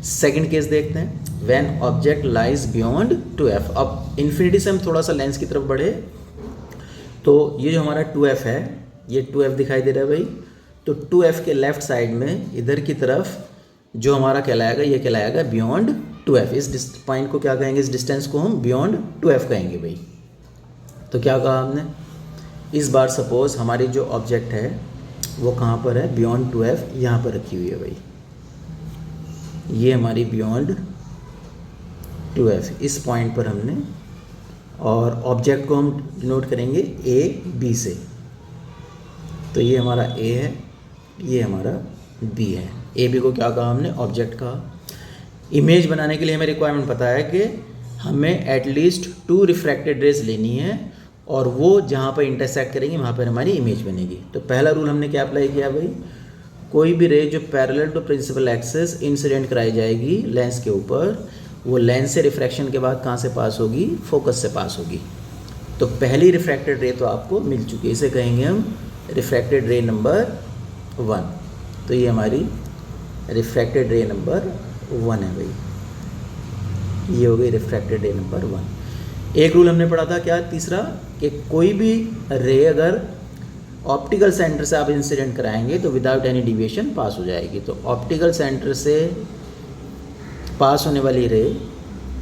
सेकंड केस देखते हैं, when object lies beyond 2f। अब इन्फिनिटी से हम थोड़ा सा लेंस की तरफ बढ़े, तो ये जो हमारा 2f है, ये 2f दिखाई दे रहा है भाई। तो 2f के लेफ्ट साइड में इधर की तरफ जो हमारा कहलाएगा, ये कहलाएगा बियॉन्ड 2f। इस पॉइंट को क्या कहेंगे, इस डिस्टेंस को हम बियॉन्ड 2f कहेंगे भाई। तो क्या कहा हमने, इस बार सपोज हमारी जो ऑब्जेक्ट है वो कहाँ पर है, बियॉन्ड 2f यहाँ पर रखी हुई है भाई, ये हमारी बियॉन्ड 2f इस पॉइंट पर हमने, और ऑब्जेक्ट को हम डिनोट करेंगे a b से। तो ये हमारा ए है, ये हमारा बी है। ए बी को क्या कहा हमने, ऑब्जेक्ट कहा। इमेज बनाने के लिए हमें रिक्वायरमेंट पता है कि हमें एटलीस्ट 2 रिफ्रैक्टेड रेज लेनी है और वो जहाँ पर इंटरसेक्ट करेंगी वहाँ पर हमारी इमेज बनेगी। तो पहला रूल हमने क्या अप्लाई किया भाई, कोई भी रे जो parallel to principal axis incident कराई जाएगी लेंस के ऊपर, वो लेंस से रिफ्रैक्शन के बाद कहाँ से पास होगी, फोकस से पास होगी। तो पहली रिफ्रैक्टेड रे तो आपको मिल चुकी है, इसे कहेंगे हम रिफ्रैक्टेड रे नंबर 1। तो ये हमारी रिफ्रैक्टेड रे नंबर 1 है भाई, ये हो गई रिफ्रैक्टेड रे नंबर 1। एक रूल हमने पढ़ा था क्या, तीसरा, कि कोई भी रे अगर ऑप्टिकल सेंटर से आप इंसिडेंट कराएंगे तो विदाउट एनी डिविएशन पास हो जाएगी। तो ऑप्टिकल सेंटर से पास होने वाली रे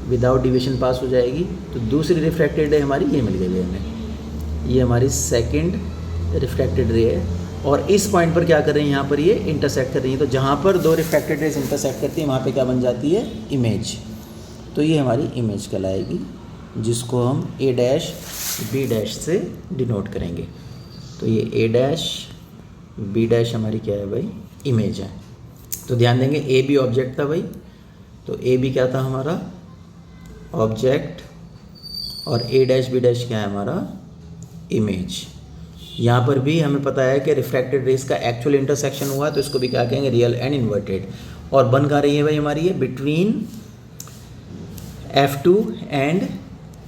विदाउट डिविएशन पास हो जाएगी। तो दूसरी रिफ्रैक्टेड रे हमारी ये मिल गई हमें, ये हमारी सेकंड रिफ्रैक्टेड रे है। और इस पॉइंट पर क्या कर रही है, यहाँ पर ये इंटरसेक्ट कर रही है। तो जहाँ पर 2 रिफ्रैक्टेड रेज इंटरसेक्ट करती है वहाँ पे क्या बन जाती है, इमेज। तो ये हमारी इमेज कहलाएगी, जिसको हम ए डैश बी डैश से डिनोट करेंगे। तो ये ए डैश बी डैश हमारी क्या है भाई, इमेज है। तो ध्यान देंगे ए बी ऑब्जेक्ट था भाई, तो ए बी क्या था हमारा, ऑब्जेक्ट, और ए डैश बी डैश क्या है हमारा, इमेज। यहाँ पर भी हमें पता है कि रिफ्रैक्टेड रेज का एक्चुअल इंटरसेक्शन हुआ, तो इसको भी क्या कहेंगे, रियल एंड इन्वर्टेड। और बन कहाँ रही है भाई हमारी, ये बिटवीन F2 एंड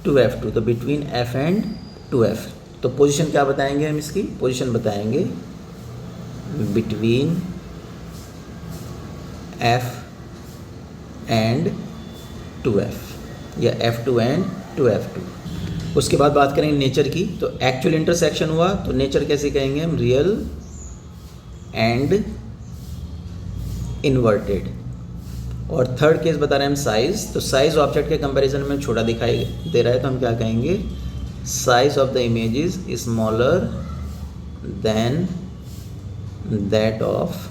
2F2, तो बिटवीन F एंड 2F। तो पोजीशन क्या बताएंगे हम, इसकी पोजीशन बताएंगे बिटवीन F एंड 2F या F2 एंड 2F2। उसके बाद बात करेंगे नेचर की। तो एक्चुअल इंटरसेक्शन हुआ तो नेचर कैसे कहेंगे हम, रियल एंड इन्वर्टेड। और थर्ड केस बता रहे हैं हम साइज। तो साइज ऑब्जेक्ट के कंपैरिजन में छोटा दिखाई दे रहा है तो हम क्या कहेंगे, size of the image is smaller than that of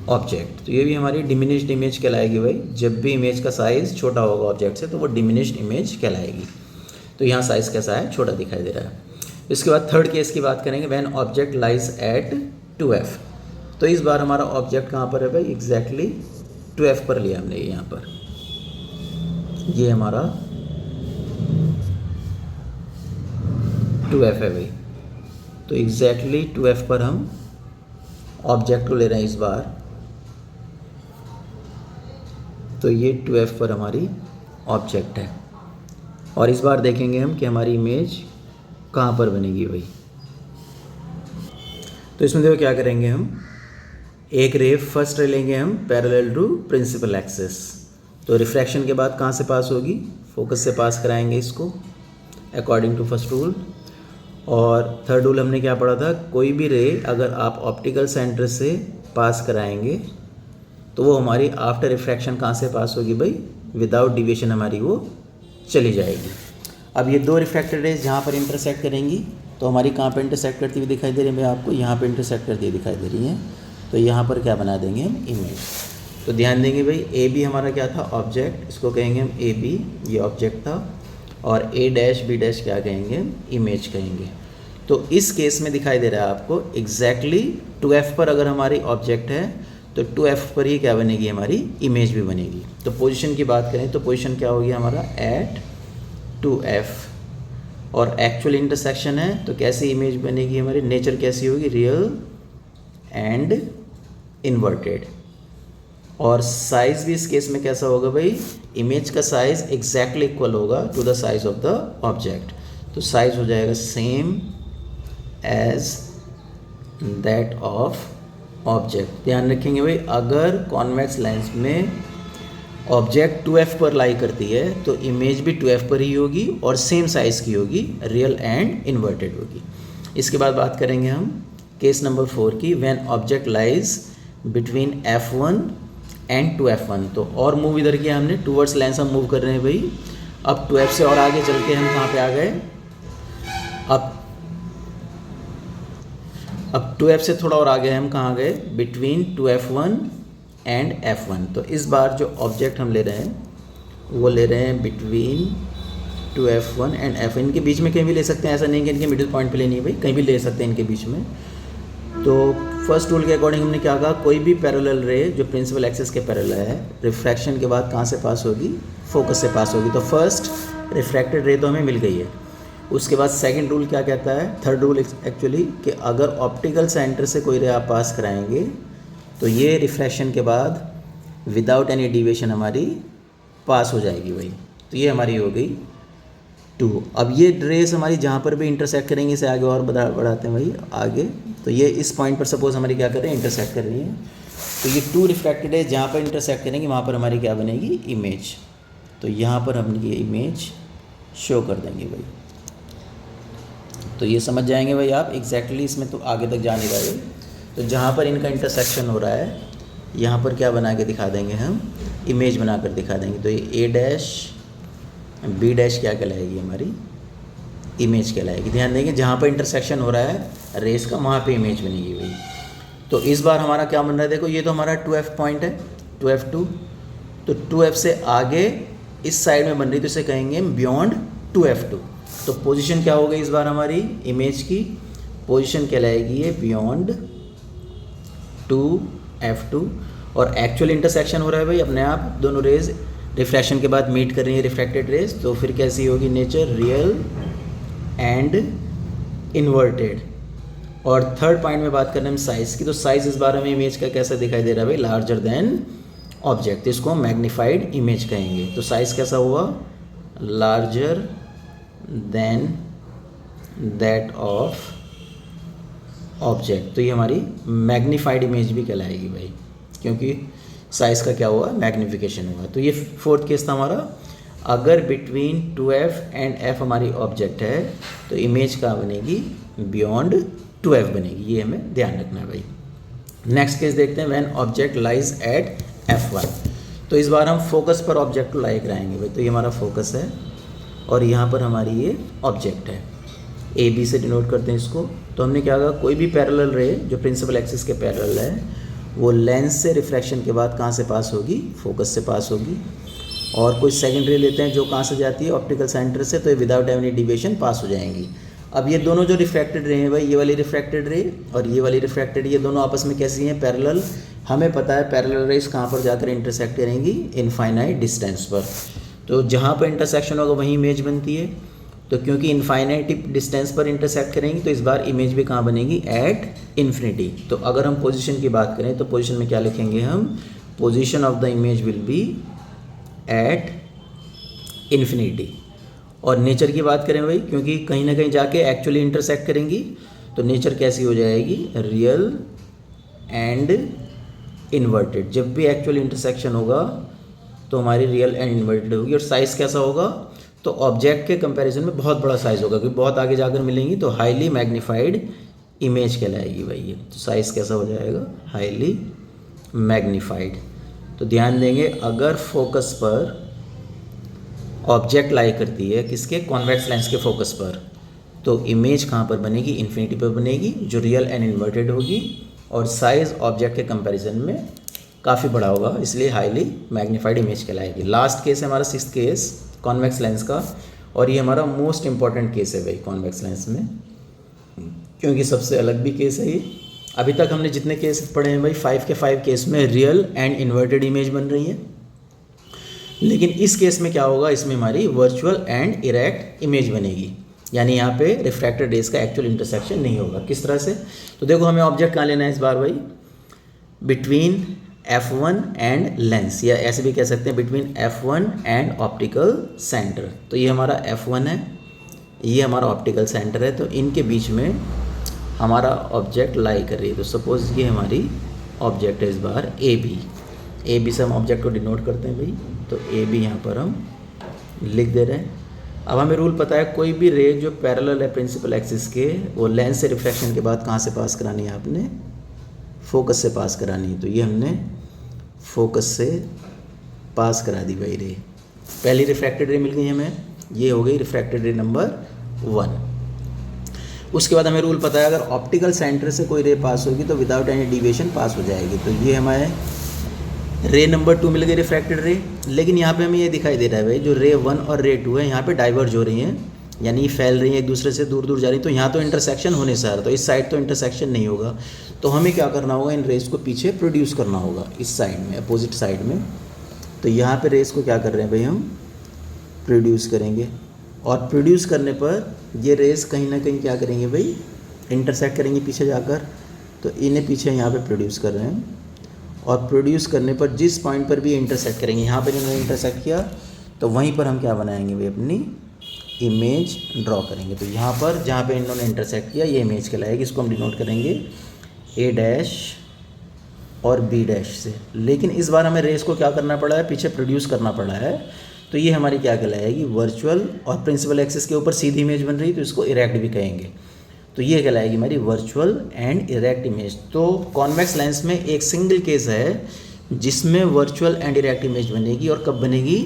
object. तो ये भी हमारी डिमिनिश्ड इमेज कहलाएगी भाई। जब भी इमेज का साइज छोटा होगा ऑब्जेक्ट से तो वो डिमिनिश्ड इमेज कहलाएगी। तो यहाँ साइज कैसा है, छोटा दिखाई दे रहा है। इसके बाद थर्ड केस की बात करेंगे, when object lies at 2F। तो इस बार हमारा ऑब्जेक्ट कहाँ पर है भाई, एग्जैक्टली 2F पर लिया हमने यहाँ पर, ये हमारा 2F है भाई। तो एग्जैक्टली 2F पर हम ऑब्जेक्ट को ले रहे हैं इस बार। तो ये 2F पर हमारी ऑब्जेक्ट है और इस बार देखेंगे हम कि हमारी इमेज कहाँ पर बनेगी भाई। तो इसमें देखो क्या करेंगे हम, एक रे फर्स्ट रे लेंगे हम पैरेलल टू प्रिंसिपल एक्सिस। तो रिफ्रैक्शन के बाद कहाँ से पास होगी, फोकस से पास कराएंगे इसको अकॉर्डिंग टू फर्स्ट रूल। और थर्ड रूल हमने क्या पढ़ा था, कोई भी रे अगर आप ऑप्टिकल सेंटर से पास कराएंगे तो वो हमारी आफ्टर रिफ्रैक्शन कहाँ से पास होगी भाई, विदाउट डिविएशन हमारी वो चली जाएगी। अब ये 2 रिफ्रैक्टेड रेज जहाँ पर इंटरसेक्ट करेंगी तो हमारी कहाँ पर इंटरसेक्ट करती हुई दिखाई दे रही है भाई आपको, यहाँ पर इंटरसेक्ट करती हुई दिखाई दे रही है। तो यहाँ पर क्या बना देंगे हम, इमेज। तो ध्यान देंगे भाई ए बी हमारा क्या था, ऑब्जेक्ट, इसको कहेंगे हम ए बी, ये ऑब्जेक्ट था। और ए डैश बी डैश क्या कहेंगे, इमेज कहेंगे। तो इस केस में दिखाई दे रहा है आपको एग्जैक्टली 2F पर अगर हमारी ऑब्जेक्ट है तो 2F पर ही क्या बनेगी, हमारी इमेज भी बनेगी। तो पोजीशन की बात करें तो पोजीशन क्या होगी हमारा, एट 2F। और एक्चुअल इंटरसेक्शन है तो कैसी इमेज बनेगी हमारी, नेचर कैसी होगी, रियल एंड इन्वर्टेड। और साइज भी इस केस में कैसा होगा भाई, इमेज का साइज एग्जैक्टली इक्वल होगा to the size of the object. तो साइज हो जाएगा same as that of object. ध्यान रखेंगे भाई, अगर कॉन्वेक्स लेंस में ऑब्जेक्ट 2F पर लाई करती है तो इमेज भी 2F पर ही होगी और सेम साइज की होगी, रियल एंड इन्वर्टेड होगी। इसके बाद बात करेंगे हम केस नंबर 4 की, when object lies between F1 and 2F1। तो और मूव इधर किया हमने, टूवर्ड्स लेंस हम मूव कर रहे हैं भाई। अब 2F से और आगे चल के हम कहाँ पे आ गए, अब 2F से थोड़ा और आगे हम कहाँ गए, बिटवीन 2F1 एंड F1। तो इस बार जो ऑब्जेक्ट हम ले रहे हैं वो ले रहे हैं between two F1 and F, इनके बीच में कहीं भी ले सकते हैं, ऐसा नहीं कि इनके मिडिल पॉइंट पे लेनी है भाई, कहीं भी ले सकते हैं इनके बीच में। तो फर्स्ट रूल के अकॉर्डिंग हमने क्या कहा, कोई भी पैरेलल रे जो प्रिंसिपल एक्सिस के पैरेलल है, रिफ्रैक्शन के बाद कहाँ से पास होगी, फोकस से पास होगी। तो फर्स्ट रिफ्रैक्टेड रे तो हमें मिल गई है। उसके बाद सेकंड रूल क्या कहता है, थर्ड रूल एक्चुअली, कि अगर ऑप्टिकल सेंटर से कोई रे आप पास कराएंगे तो ये रिफ्रैक्शन के बाद विदाउट एनी डिविएशन हमारी पास हो जाएगी भाई। तो ये हमारी हो गई 2। अब ये रेस हमारी जहाँ पर भी इंटरसेक्ट करेंगे, इसे आगे और बढ़ाते हैं भाई आगे। तो ये इस पॉइंट पर सपोज हमारी क्या कर रहे हैं, इंटरसेक्ट कर रही है। तो ये 2 रिफ्रैक्टेड है, जहाँ पर इंटरसेक्ट करेंगे वहाँ पर हमारी क्या बनेगी, इमेज। तो यहाँ पर हम ये इमेज शो कर देंगे भाई। तो ये समझ जाएंगे भाई आप एग्जैक्टली, इसमें तो आगे तक जाने का है। तो जहाँ पर इनका इंटरसेक्शन हो रहा है, यहाँ पर क्या बना के दिखा देंगे हम, इमेज बना कर दिखा देंगे। तो ये A' B' क्या कहलाएगी, हमारी इमेज कहलाएगी। ध्यान देंगे जहाँ पर इंटरसेक्शन हो रहा है रेस का, वहाँ पे इमेज बनेगी भाई। तो इस बार हमारा क्या बन रहा है, देखो ये तो हमारा 2F पॉइंट है, 2F2। तो 2F से आगे इस साइड में बन रही, तो इसे कहेंगे बियॉन्ड 2F2। तो पोजीशन क्या हो गई इस बार हमारी इमेज की, पोजीशन कहलाएगी ये बियॉन्ड 2F2। और एक्चुअल इंटरसेक्शन हो रहा है भाई अपने आप, दोनों रेज रिफ्रैक्शन के बाद मीट कर रही है रिफ्रैक्टेड रेज। तो फिर कैसी होगी नेचर, रियल एंड इन्वर्टेड। और थर्ड पॉइंट में बात कर रहे हैं हम साइज़ की। तो साइज़ इस बार हमें इमेज का कैसा दिखाई दे रहा है भाई, लार्जर देन ऑब्जेक्ट। तो इसको हम मैग्नीफाइड इमेज कहेंगे। तो साइज़ कैसा हुआ, larger than that of object. तो ये हमारी मैग्नीफाइड इमेज भी कहलाएगी भाई, क्योंकि साइज़ का क्या हुआ, मैग्नीफिकेशन हुआ। तो ये फोर्थ केस था हमारा। अगर बिटवीन 2F एंड F हमारी ऑब्जेक्ट है तो इमेज कहाँ बनेगी, बियॉन्ड 2F बनेगी। ये हमें ध्यान रखना है भाई। नेक्स्ट केस देखते हैं, when object lies at F1। तो इस बार हम फोकस पर ऑब्जेक्ट को लाई कराएंगे भाई। तो ये हमारा फोकस है और यहाँ पर हमारी ये ऑब्जेक्ट है, AB से डिनोट करते हैं इसको। तो हमने क्या कहा, कोई भी पैरेलल रे जो प्रिंसिपल एक्सिस के पैरेलल है वो लेंस से रिफ्रैक्शन के बाद कहाँ से पास होगी, फोकस से पास होगी। और कोई सेकंड रे लेते हैं जो कहाँ से जाती है, ऑप्टिकल सेंटर से, तो ये विदाउट एनी डिविएशन पास हो जाएंगी। अब ये दोनों जो रिफ्रैक्टेड रे हैं भाई, ये वाली रिफ्रैक्टेड रे और ये वाली रिफ्रैक्टेड, ये दोनों आपस में कैसी हैं, पैरेलल। हमें पता है पैरेलल रेस कहाँ पर जाकर इंटरसेक्ट करेंगी, इनफाइनाइट डिस्टेंस पर। तो जहाँ पर इंटरसेक्शन होगा वहीं इमेज बनती है। तो क्योंकि इनफाइनाइट डिस्टेंस पर इंटरसेक्ट करेंगी तो इस बार इमेज भी कहाँ बनेगी, एट इन्फिनिटी। तो अगर हम पोजीशन की बात करें तो पोजीशन में क्या लिखेंगे हम, position of the image will be at infinity. और नेचर की बात करें भाई, क्योंकि कहीं ना कहीं जाके एक्चुअली इंटरसेक्ट करेंगी, तो नेचर कैसी हो जाएगी, रियल एंड इन्वर्टेड। जब भी एक्चुअल इंटरसेक्शन होगा तो हमारी रियल एंड इन्वर्टेड होगी। और साइज़ कैसा होगा, तो ऑब्जेक्ट के कंपैरिजन में बहुत बड़ा साइज़ होगा, क्योंकि बहुत आगे जाकर मिलेंगी। तो हाईली मैग्नीफाइड इमेज कहलाएगी भाई ये। तो साइज़ कैसा हो जाएगा, हाईली मैग्नीफाइड। तो ध्यान देंगे, अगर फोकस पर ऑब्जेक्ट लाई करती है किसके, कॉन्वेक्स लेंस के फोकस पर, तो इमेज कहाँ पर बनेगी, इन्फिनिटी पर बनेगी, जो रियल एंड इन्वर्टेड होगी। और साइज़ ऑब्जेक्ट के कंपैरिजन में काफ़ी बड़ा होगा, इसलिए हाईली मैग्नीफाइड इमेज कहलाएगी। लास्ट केस है हमारा 6th केस कॉन्वेक्स लेंस का, और ये हमारा मोस्ट इंपॉर्टेंट केस है भाई कॉन्वेक्स लेंस में, क्योंकि सबसे अलग भी केस है ये। अभी तक हमने जितने केस पढ़े हैं भाई, 5 के 5 केस में रियल एंड इन्वर्टेड इमेज बन रही है। लेकिन इस केस में क्या होगा, इसमें हमारी वर्चुअल एंड इरेक्ट इमेज बनेगी, यानी यहाँ पे रिफ्रैक्टेड रेज का एक्चुअल इंटरसेक्शन नहीं होगा। किस तरह से, तो देखो हमें ऑब्जेक्ट कहाँ लेना है इस बार भाई, बिटवीन F1 एंड लेंस, या ऐसे भी कह सकते हैं between F1 and optical centre. तो ये हमारा F1 है, ये हमारा ऑप्टिकल सेंटर है। तो इनके बीच में हमारा ऑब्जेक्ट लाई कर रही है। तो सपोज ये हमारी ऑब्जेक्ट है इस बार AB से हम ऑब्जेक्ट को डिनोट करते हैं भाई। तो AB यहाँ पर हम लिख दे रहे हैं। अब हमें रूल पता है, कोई भी रे जो पैरेलल है प्रिंसिपल एक्सिस के, वो लेंस से रिफ्रैक्शन के बाद कहाँ से पास करानी है, आपने फोकस से पास करानी है। तो ये हमने फोकस से पास करा दी भाई रे। पहली रिफ्रैक्टेड रे मिल गई हमें, ये हो गई रिफ्रैक्टेड रे नंबर 1। उसके बाद हमें रूल पता है, अगर ऑप्टिकल सेंटर से कोई रे पास होगी तो विदाउट एनी डिविएशन पास हो जाएगी। तो ये हमारे रे नंबर 2 मिल गई रिफ्रैक्टेड रे, लेकिन यहाँ पे हमें ये दिखाई दे रहा है भाई जो रे 1 और रे 2 है यहाँ पे डाइवर्ज हो रही हैं, यानी फैल रही हैं एक दूसरे से दूर दूर जा रही, तो यहाँ तो इंटरसेक्शन होने से आ रहा, तो इस साइड तो इंटरसेक्शन नहीं होगा, तो हमें क्या करना होगा, इन रेस को पीछे प्रोड्यूस करना होगा इस साइड में, अपोजिट साइड में। तो यहाँ पे रेस को क्या कर रहे हैं भाई, हम प्रोड्यूस करेंगे, और प्रोड्यूस करने पर ये रेस कहीं ना कहीं क्या करेंगे भाई, इंटरसेक्ट करेंगे पीछे जाकर, तो इन्हें पीछे यहाँ पे प्रोड्यूस कर रहे हैं, और प्रोड्यूस करने पर जिस पॉइंट पर भी इंटरसेक्ट करेंगे, यहाँ पर इन्होंने इंटरसेक्ट किया तो वहीं पर हम क्या बनाएंगे भाई, अपनी इमेज ड्रॉ करेंगे। तो यहाँ पर जहाँ पे इन्होंने इंटरसेक्ट किया ये इमेज कहलाएगी, इसको हम डिनोट करेंगे ए डैश और बी डैश से। लेकिन इस बार हमें रेस को क्या करना पड़ा है, पीछे प्रोड्यूस करना पड़ा है, तो ये हमारी क्या कहलाएगी, वर्चुअल, और प्रिंसिपल एक्सिस के ऊपर सीधी इमेज बन रही है तो इसको इरेक्ट भी कहेंगे, तो ये कहलाएगी हमारी वर्चुअल एंड इरेक्ट इमेज। तो कॉन्वेक्स लेंस में एक सिंगल केस है जिसमें वर्चुअल एंड इरेक्ट इमेज बनेगी, और कब बनेगी,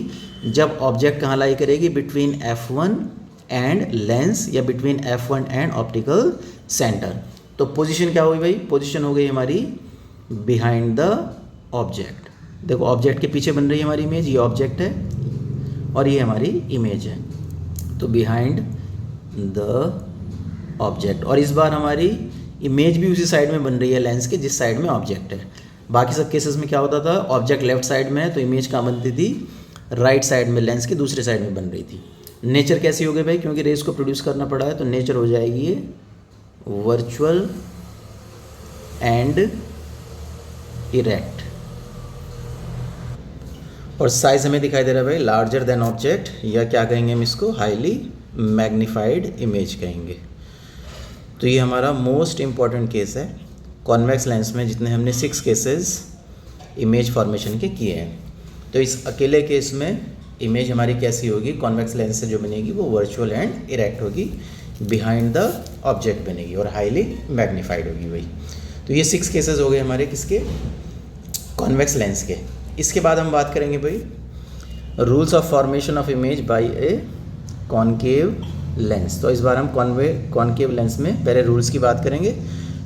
जब ऑब्जेक्ट कहाँ लाई करेगी, बिटवीन F1 एंड लेंस, या between F1 and optical centre. तो पोजीशन क्या होगी भाई, पोजीशन हो गई हमारी बिहाइंड द ऑब्जेक्ट। देखो ऑब्जेक्ट के पीछे बन रही है हमारी इमेज, ये ऑब्जेक्ट है और ये हमारी इमेज है, तो बिहाइंड द ऑब्जेक्ट। और इस बार हमारी इमेज भी उसी साइड में बन रही है लेंस के जिस साइड में ऑब्जेक्ट है। बाकी सब केसेस में क्या होता था, ऑब्जेक्ट लेफ्ट साइड में है तो इमेज कहाँ बनती थी, राइट साइड में, लेंस की दूसरी साइड में बन रही थी। नेचर कैसी हो गई भाई, क्योंकि रेस को प्रोड्यूस करना पड़ा है तो नेचर हो जाएगी ये वर्चुअल एंड इरेक्ट। और साइज हमें दिखाई दे रहा है भाई लार्जर देन ऑब्जेक्ट, या क्या कहेंगे हम इसको, हाईली मैग्नीफाइड इमेज कहेंगे। तो ये हमारा मोस्ट इम्पॉर्टेंट केस है कॉन्वेक्स लेंस में, जितने हमने 6 केसेस इमेज फॉर्मेशन के किए हैं। तो इस अकेले केस में इमेज हमारी कैसी होगी, कॉन्वेक्स लेंस से जो बनेगी वो वर्चुअल एंड इरेक्ट होगी, बिहाइंड द ऑब्जेक्ट बनेगी और हाईली मैग्नीफाइड होगी भाई। तो ये 6 केसेस हो गए हमारे किसके, कॉन्वेक्स लेंस के। इसके बाद हम बात करेंगे भाई rules of formation of image by A concave lens. तो इस बार हम कॉनकेव लेंस में पहले रूल्स की बात करेंगे,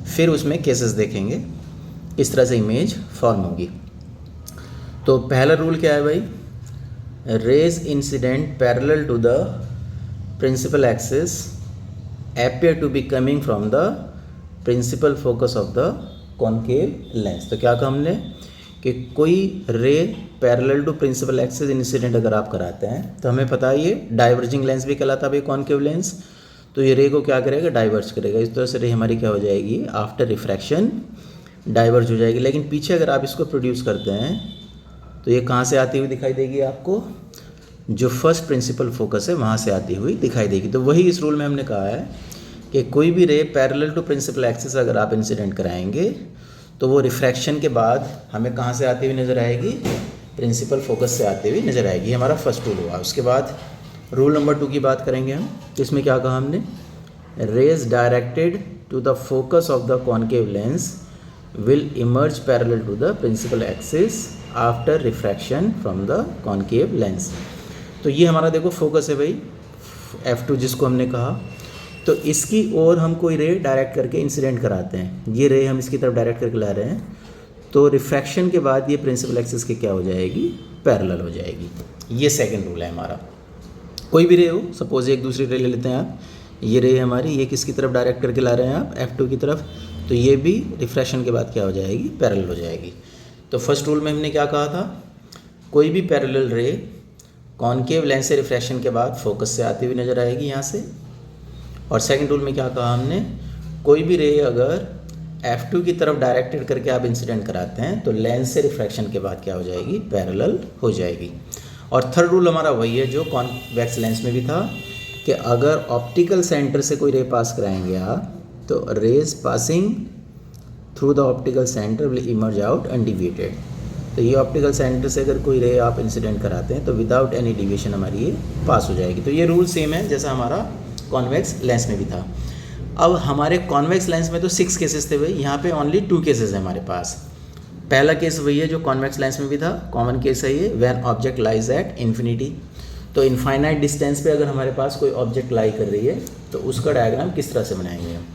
फिर उसमें केसेस देखेंगे किस तरह से इमेज फॉर्म होगी। तो पहला रूल क्या है भाई, rays incident parallel to the principal axis appear to be coming from the principal focus of the concave lens। तो क्या कहा हमने कि कोई ray parallel to principal axis incident अगर आप कराते हैं तो हमें पता है ये डाइवर्जिंग लेंस भी कहलाता है भाई कॉनकेव लेंस, तो ये रे को क्या करेगा, डाइवर्ज करेगा। इस तरह से रे हमारी क्या हो जाएगी, आफ्टर रिफ्रैक्शन डाइवर्ज हो जाएगी। लेकिन पीछे अगर आप इसको प्रोड्यूस करते हैं तो ये कहाँ से आती हुई दिखाई देगी आपको, जो फर्स्ट प्रिंसिपल फोकस है वहाँ से आती हुई दिखाई देगी। तो वही इस रूल में हमने कहा है कि कोई भी रे पैरेलल टू प्रिंसिपल एक्सिस अगर आप इंसिडेंट कराएंगे तो वो रिफ्रैक्शन के बाद हमें कहाँ से आती हुई नज़र आएगी, प्रिंसिपल फोकस से आती हुई नज़र आएगी। हमारा फर्स्ट रूल हुआ। उसके बाद रूल नंबर 2 की बात करेंगे हम। इसमें क्या कहा हमने, rays directed to the focus of the concave lens will emerge parallel to the principal axis after refraction from the concave lens. तो ये हमारा देखो फोकस है भाई F2 जिसको हमने कहा, तो इसकी ओर हम कोई रे डायरेक्ट करके इंसिडेंट कराते हैं, ये रे हम इसकी तरफ डायरेक्ट करके ला रहे हैं, तो रिफ्रैक्शन के बाद ये प्रिंसिपल एक्सिस के क्या हो जाएगी, पैरेलल हो जाएगी। ये सेकंड रूल है हमारा। कोई भी रे हो, सपोज एक दूसरी रे ले लेते हैं आप, ये रे हमारी ये किसकी तरफ डायरेक्ट करके ला रहे हैं आप, F2 की तरफ, तो ये भी रिफ्रैक्शन के बाद क्या हो जाएगी, पैरेलल हो जाएगी। तो फर्स्ट रूल में हमने क्या कहा था, कोई भी पैरेलल रे कॉनकेव लेंस से रिफ्रैक्शन के बाद फोकस से आती हुई नज़र आएगी यहाँ से। और सेकंड रूल में क्या कहा हमने, कोई भी रे अगर F2 की तरफ डायरेक्टेड करके आप इंसिडेंट कराते हैं तो लेंस से रिफ्रैक्शन के बाद क्या हो जाएगी, पैरेलल हो जाएगी। और थर्ड रूल हमारा वही है जो कॉन्वेक्स लेंस में भी था कि अगर ऑप्टिकल सेंटर से कोई रे पास कराएंगे आप तो rays passing through the optical centre will emerge out undeviated. तो ये ऑप्टिकल सेंटर से अगर कोई रे आप इंसिडेंट कराते हैं तो विदाउट एनी डिविएशन हमारी ये पास हो जाएगी। तो ये रूल सेम है जैसा हमारा कॉन्वेक्स लेंस में भी था। अब हमारे कॉन्वेक्स लेंस में तो 6 केसेस थे भाई, यहाँ पे ओनली 2 केसेस है हमारे पास। पहला केस वही है जो कॉन्वेक्स लेंस में भी था, कॉमन केस है ये, when object lies at infinity. तो इनफाइनाइट डिस्टेंस पे अगर हमारे पास कोई ऑब्जेक्ट लाई कर रही है तो उसका डायग्राम किस तरह से बनाएंगे हम।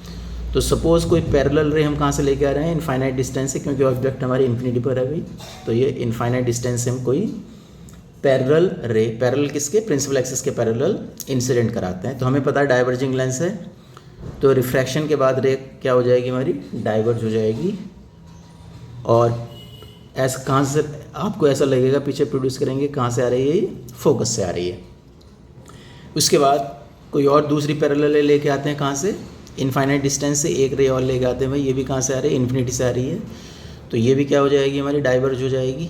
तो सपोज़ कोई पैरेलल रे हम कहाँ से लेके आ रहे हैं, इनफाइनाइट डिस्टेंस से, क्योंकि ऑब्जेक्ट हमारी इन्फिनिटी पर है भाई। तो ये इनफाइनाइट डिस्टेंस से हम कोई पैरेलल रे, पैरेलल किसके, प्रिंसिपल एक्सिस के पैरेलल इंसिडेंट कराते हैं। तो हमें पता है डाइवर्जिंग लेंस है, तो रिफ्रैक्शन के बाद रे क्या हो जाएगी हमारी, डाइवर्ज हो जाएगी। और ऐसा कहाँ से आपको ऐसा लगेगा पीछे प्रोड्यूस करेंगे, कहाँ से आ रही है ये, फोकस से आ रही है। उसके बाद कोई और दूसरी पैरेलल रे लेके आते हैं, कहाँ से, इनफाइनाइट डिस्टेंस से एक रे और लेके आते हैं भाई, ये भी कहाँ से आ रही है, इन्फिनिटी से आ रही है। तो ये भी क्या हो जाएगी हमारी, डाइवर्ज हो जाएगी।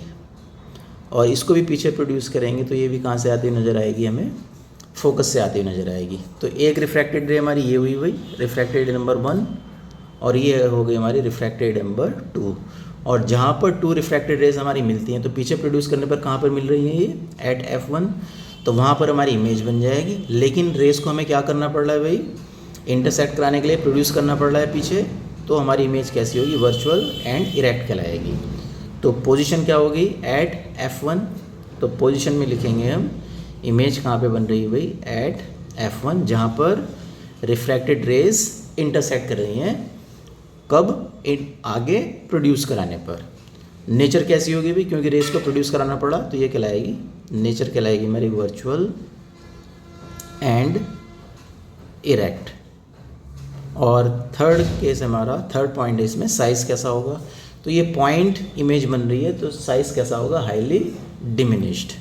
और इसको भी पीछे प्रोड्यूस करेंगे तो ये भी कहाँ से आती हुई नज़र आएगी, हमें फोकस से आती हुई नज़र आएगी। तो एक रिफ्रैक्टेड रे हमारी ये हुई भाई, रिफ्रैक्टेड नंबर 1, और ये हो गई हमारी रिफ्रैक्टेड नंबर 2। और जहाँ पर 2 रिफ्रैक्टेड रेज हमारी मिलती हैं, तो पीछे प्रोड्यूस करने पर कहाँ पर मिल रही है ये, एट F1, तो वहाँ पर हमारी इमेज बन जाएगी। लेकिन रेस को हमें क्या करना पड़ रहा है भाई, इंटरसेक्ट कराने के लिए प्रोड्यूस करना पड़ रहा है पीछे, तो हमारी इमेज कैसी होगी, वर्चुअल एंड इरेक्ट कहलाएगी। तो पोजीशन क्या होगी, एट F1, तो पोजीशन में लिखेंगे हम इमेज कहाँ पे बन रही है भाई, एट F1, जहाँ पर रिफ्रैक्टेड रेज इंटरसेक्ट कर रही हैं, कब, आगे प्रोड्यूस कराने पर। नेचर कैसी होगी भाई, क्योंकि रेस को प्रोड्यूस कराना पड़ा, तो ये कहलाएगी, नेचर कहलाएगी हमारी वर्चुअल एंड इरेक्ट। और थर्ड केस हमारा, थर्ड पॉइंट है इसमें, साइज़ कैसा होगा, तो ये पॉइंट इमेज बन रही है, तो साइज़ कैसा होगा, हाईली डिमिनिश्ड।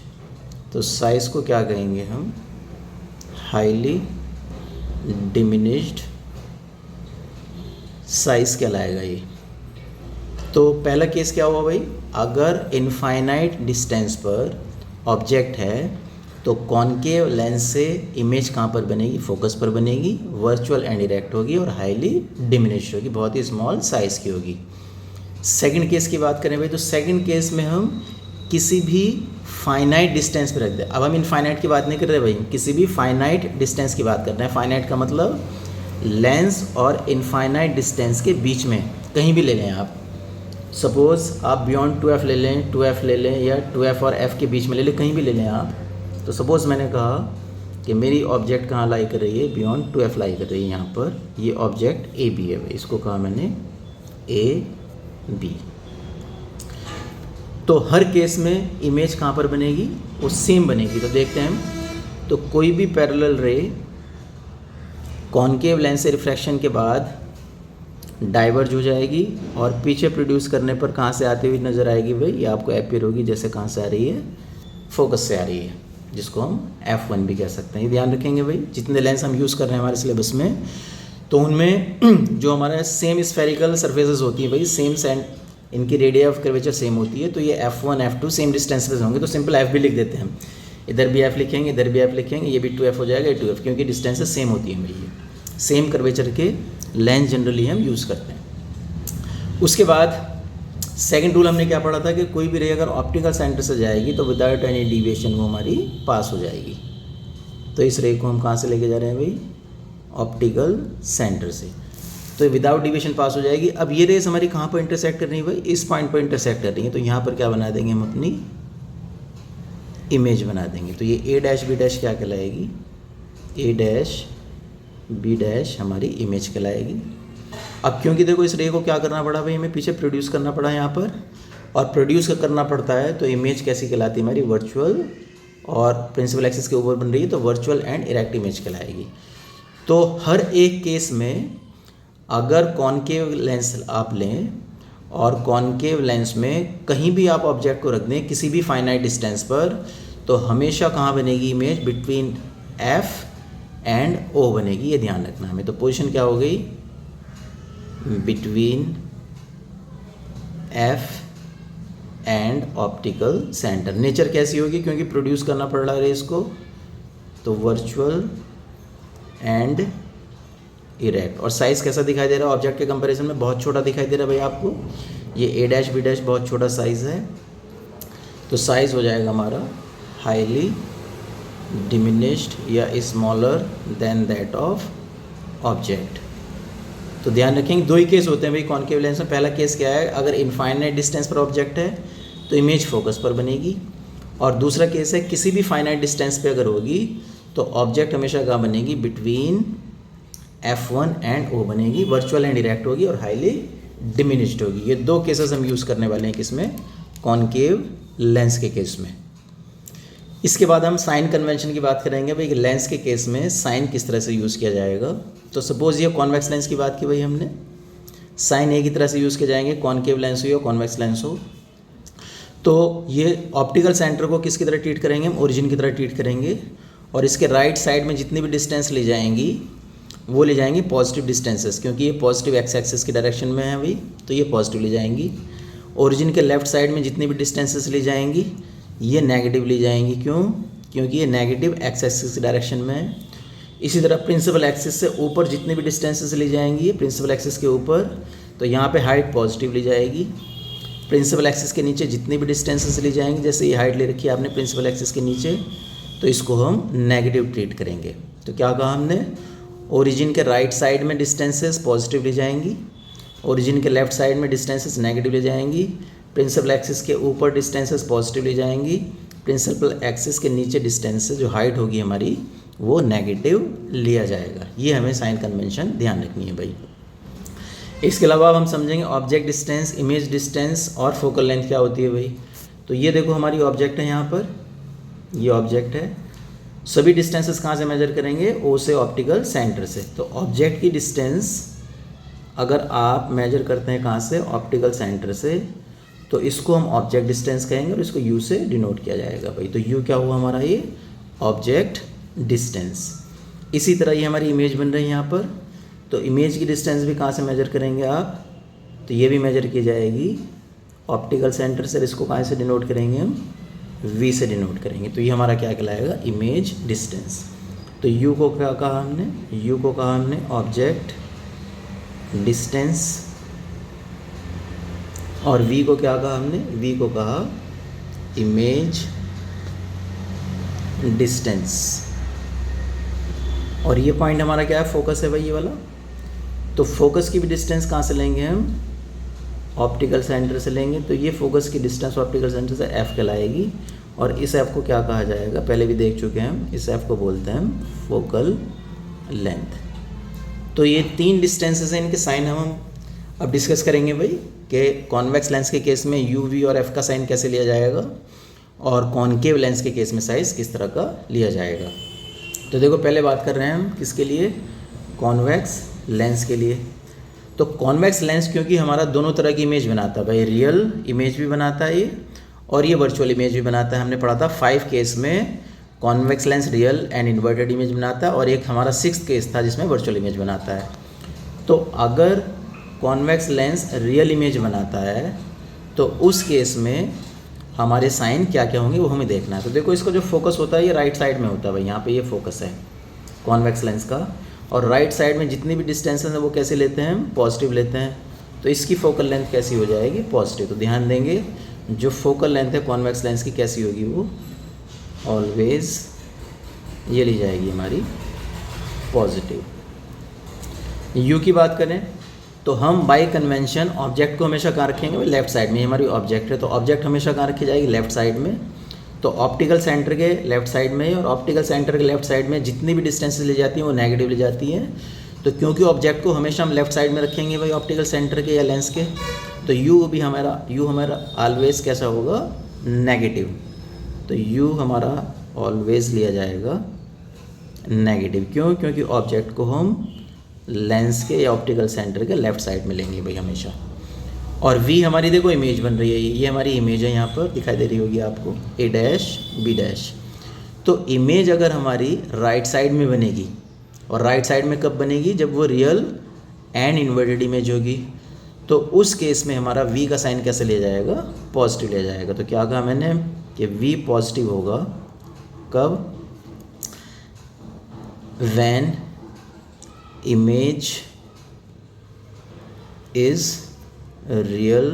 तो साइज़ को क्या कहेंगे हम, हाईली डिमिनिश्ड साइज़ कहलाएगा ये। तो पहला केस क्या हुआ भाई, अगर इनफाइनाइट डिस्टेंस पर ऑब्जेक्ट है तो कॉनकेव लेंस से इमेज कहाँ पर बनेगी, फोकस पर बनेगी, वर्चुअल एंड इरेक्ट होगी और हाईली डिमिनिश्ड होगी, बहुत ही स्मॉल साइज़ की होगी। सेकंड केस की बात करें भाई, तो सेकंड केस में हम किसी भी फाइनाइट डिस्टेंस पर रख दें। अब हम इनफाइनाइट की बात नहीं कर रहे भाई, किसी भी फाइनाइट डिस्टेंस की बात कर रहे हैं। फाइनाइट का मतलब लेंस और इनफाइनाइट डिस्टेंस के बीच में कहीं भी ले लें आप। सपोज़ आप बियॉन्ड 2F ले लें, 2F ले लें, या 2F और F के बीच में ले लें, कहीं भी ले लें आप। तो सपोज़ मैंने कहा कि मेरी ऑब्जेक्ट कहाँ लाई कर रही है, बियॉन्ड 2F लाई कर रही है, यहाँ पर ये ऑब्जेक्ट AB है, इसको कहा मैंने AB। तो हर केस में इमेज कहाँ पर बनेगी, वो सेम बनेगी। तो देखते हैं हम, तो कोई भी पैरेलल रे कॉनकेव लेंस से रिफ्रैक्शन के बाद डाइवर्ज हो जाएगी और पीछे प्रोड्यूस करने पर कहाँ से आती हुई नज़र आएगी भाई, ये आपको अपीयर होगी जैसे कहाँ से आ रही है, फोकस से आ रही है, जिसको हम F1 भी कह सकते हैं। ये ध्यान रखेंगे भाई, जितने लेंस हम यूज़ कर रहे हैं हमारे सिलेबस में, तो उनमें जो हमारा सेम स्फेरिकल सर्फेसेस होती है भाई, सेम सेंट, इनकी रेडियस ऑफ कर्वेचर सेम होती है, तो ये F1 F2 सेम डिस्टेंस पे होंगे, तो सिंपल F भी लिख देते हैं हम, इधर भी F लिखेंगे, इधर भी F लिखेंगे, ये भी 2F हो जाएगा, ये 2F, क्योंकि डिस्टेंसेस सेम होती है भाई, ये सेम कर्वेचर के लेंस जनरली हम यूज़ करते हैं। उसके बाद सेकंड रूल हमने क्या पढ़ा था कि कोई भी रे अगर ऑप्टिकल सेंटर से जाएगी तो विदाउट एनी डिविएशन वो हमारी पास हो जाएगी। तो इस रे को हम कहाँ से लेके जा रहे हैं भाई, ऑप्टिकल सेंटर से, तो विदाउट डिविएशन पास हो जाएगी। अब ये रेस हमारी कहाँ पर इंटरसेक्ट कर रही है भाई, इस पॉइंट पर इंटरसेक्ट कर रही है, तो यहाँ पर क्या बना देंगे हम, अपनी इमेज बना देंगे। तो ये A डैश B डैश क्या कहलाएगी, A डैश B डैश हमारी इमेज कहलाएगी। अब क्योंकि देखो इस रे को क्या करना पड़ा भाई, हमें पीछे प्रोड्यूस करना पड़ा यहाँ पर, और प्रोड्यूस करना पड़ता है तो इमेज कैसी कहलाती है हमारी, वर्चुअल, और प्रिंसिपल एक्सिस के ऊपर बन रही है तो वर्चुअल एंड इरेक्ट इमेज कहलाएगी। तो हर एक केस में अगर कॉनकेव लेंस आप लें और कॉनकेव लेंस में कहीं भी आप ऑब्जेक्ट को रख दें किसी भी फाइनाइट डिस्टेंस पर, तो हमेशा कहाँ बनेगी image, between F and O बनेगी, ये ध्यान रखना हमें। तो पोजीशन क्या हो गई, between F and optical centre. Nature कैसी होगी, क्योंकि प्रोड्यूस करना पड़ रहा है इसको, तो वर्चुअल एंड इरेक्ट। और साइज़ कैसा दिखाई दे रहा है, ऑब्जेक्ट के कंपैरिजन में बहुत छोटा दिखाई दे रहा है भाई आपको, ये A डैश B डैश बहुत छोटा साइज़ है, तो साइज़ हो जाएगा हमारा हाईली डिमिनिश्ड या smaller than that of object. तो ध्यान रखेंगे दो ही केस होते हैं भाई कॉनकेव लेंस में। पहला केस क्या है, अगर इनफाइनाइट डिस्टेंस पर ऑब्जेक्ट है तो इमेज फोकस पर बनेगी, और दूसरा केस है किसी भी फाइनाइट डिस्टेंस पे अगर होगी तो ऑब्जेक्ट हमेशा कहाँ बनेगी, बिटवीन F1 एंड O बनेगी, वर्चुअल एंड इरेक्ट होगी और हाईली डिमिनिश्ड होगी। ये दो केसेस हम यूज़ करने वाले हैं किसमें, कॉनकेव लेंस के केस में। इसके बाद हम साइन कन्वेंशन की बात करेंगे भाई, लेंस के केस में साइन किस तरह से यूज़ किया जाएगा। तो सपोज ये कॉन्वेक्स लेंस की बात की भाई हमने, साइन एक ही तरह से यूज़ किए जाएंगे, कॉनकेव लेंस हो या कॉन्वेक्स लेंस हो। तो ये ऑप्टिकल सेंटर को किसकी तरह ट्रीट करेंगे, हम ओरिजिन की तरह ट्रीट करेंगे, और इसके राइट साइड में जितनी भी डिस्टेंस ली जाएंगी वो ले जाएंगी पॉजिटिव डिस्टेंसेस, क्योंकि ये पॉजिटिव एक्स एक्सिस की डायरेक्शन में है भाई, तो ये पॉजिटिव ली जाएंगी। ओरिजिन के लेफ्ट साइड में जितनी भी डिस्टेंसेस ली जाएंगी ये नेगेटिव ली जाएंगी, क्यों, क्योंकि ये नेगेटिव एक्स एक्सिस की डायरेक्शन में है। इसी तरह प्रिंसिपल एक्सिस से ऊपर जितनी भी डिस्टेंसेस ली जाएंगी प्रिंसिपल एक्सिस के ऊपर, तो यहाँ पे हाइट पॉजिटिव ली जाएगी। प्रिंसिपल एक्सिस के नीचे जितनी भी डिस्टेंसेस ली जाएंगी, जैसे ये हाइट ले रखी है आपने प्रिंसिपल एक्सिस के नीचे, तो इसको हम नेगेटिव ट्रीट करेंगे। तो क्या कहा हमने, ओरिजिन के राइट साइड में डिस्टेंसेस पॉजिटिव ली जाएंगी, ओरिजिन के लेफ्ट साइड में डिस्टेंसेस नेगेटिव ली जाएंगी, प्रिंसिपल एक्सिस के ऊपर डिस्टेंसेस पॉजिटिव ली जाएंगी, प्रिंसिपल एक्सिस के नीचे डिस्टेंसेस जो हाइट होगी हमारी वो नेगेटिव लिया जाएगा। ये हमें साइन कन्वेंशन ध्यान रखनी है भाई। इसके अलावा हम समझेंगे ऑब्जेक्ट डिस्टेंस, इमेज डिस्टेंस और फोकल लेंथ क्या होती है भाई। तो ये देखो हमारी ऑब्जेक्ट है, यहाँ पर ये ऑब्जेक्ट है, सभी डिस्टेंसेस कहाँ से मेजर करेंगे, ओ से ऑप्टिकल सेंटर से। तो ऑब्जेक्ट की डिस्टेंस अगर आप मेजर करते हैं कहाँ से, ऑप्टिकल सेंटर से, तो इसको हम ऑब्जेक्ट डिस्टेंस कहेंगे और इसको यू से डिनोट किया जाएगा भाई। तो यू क्या हुआ हमारा, ये ऑब्जेक्ट डिस्टेंस। इसी तरह ये हमारी इमेज बन रही है यहाँ पर, तो इमेज की डिस्टेंस भी कहाँ से मेजर करेंगे आप, तो ये भी मेजर की जाएगी ऑप्टिकल सेंटर से, इसको कहाँ से डिनोट करेंगे हम, वी से डिनोट करेंगे। तो ये हमारा क्या कहलाएगा, इमेज डिस्टेंस। तो यू को क्या कहा हमने, यू को कहा हमने ऑब्जेक्ट डिस्टेंस, और वी को क्या कहा हमने, वी को कहा इमेज डिस्टेंस। और ये पॉइंट हमारा क्या है, फोकस है भाई ये वाला। तो फोकस की भी डिस्टेंस कहाँ से लेंगे हम, ऑप्टिकल सेंटर से लेंगे। तो ये फोकस की डिस्टेंस ऑप्टिकल सेंटर से एफ कहलाएगी, और इस एफ को क्या कहा जाएगा, पहले भी देख चुके हैं हम, इस एफ को बोलते हैं हम फोकल लेंथ। तो ये तीन डिस्टेंसेस हैं, इनके साइन हम अब डिस्कस करेंगे भाई कि कॉन्वेक्स लेंस के केस में यू, वी और एफ का साइन कैसे लिया जाएगा, और कॉनकेव लेंस के केस में साइज किस तरह का लिया जाएगा। तो देखो पहले बात कर रहे हैं हम किसके लिए, कॉन्वेक्स लेंस के लिए। तो कॉन्वेक्स लेंस क्योंकि हमारा दोनों तरह की इमेज बनाता है भाई, रियल इमेज भी बनाता है ये, और ये वर्चुअल इमेज भी बनाता है। हमने पढ़ा था 5 केस में convex lens real and inverted image बनाता है, और एक हमारा 6th केस था जिसमें वर्चुअल इमेज बनाता है। तो अगर कॉन्वेक्स लेंस रियल इमेज बनाता है तो उस केस में हमारे साइन क्या क्या होंगे वो हमें देखना है। तो देखो इसका जो फोकस होता है ये राइट साइड में होता है भाई, यहाँ पे ये फोकस है कॉन्वेक्स लेंस का, और राइट साइड में जितनी भी डिस्टेंसेस है वो कैसे लेते हैं, हम पॉजिटिव लेते हैं। तो इसकी फोकल लेंथ कैसी हो जाएगी, पॉजिटिव। तो ध्यान देंगे जो फोकल लेंथ है कॉन्वेक्स लेंस की कैसी होगी, वो ऑलवेज ये ली जाएगी हमारी पॉजिटिव। यू की बात करें तो हम बाय कन्वेंशन ऑब्जेक्ट को हमेशा कहाँ रखेंगे, लेफ्ट साइड में। हमारी ऑब्जेक्ट है तो ऑब्जेक्ट हमेशा कहाँ रखी जाएगी, लेफ्ट साइड में। तो ऑप्टिकल सेंटर के लेफ्ट साइड में, और ऑप्टिकल सेंटर के लेफ्ट साइड में जितनी भी डिस्टेंसेस ली जाती हैं वो नेगेटिव ली जाती हैं। तो क्योंकि ऑब्जेक्ट को हमेशा हम लेफ्ट साइड में रखेंगे भाई ऑप्टिकल सेंटर के या लेंस के, तो यू हमारा ऑलवेज कैसा होगा, नेगेटिव। तो यू हमारा ऑलवेज लिया जाएगा नेगेटिव। क्यों, क्योंकि ऑब्जेक्ट को हम लेंस के या ऑप्टिकल सेंटर के लेफ्ट साइड में लेंगे भाई हमेशा। और वी हमारी देखो इमेज बन रही है, ये हमारी इमेज है, यहाँ पर दिखाई दे रही होगी आपको, ए डैश बी डैश। तो इमेज अगर हमारी राइट साइड में बनेगी, और राइट साइड में कब बनेगी, जब वो रियल एंड इन्वर्टेड इमेज होगी, तो उस केस में हमारा वी का साइन कैसे लिया जाएगा, पॉजिटिव लिया जाएगा। तो क्या कहा मैंने कि वी पॉजिटिव होगा कब, when image is real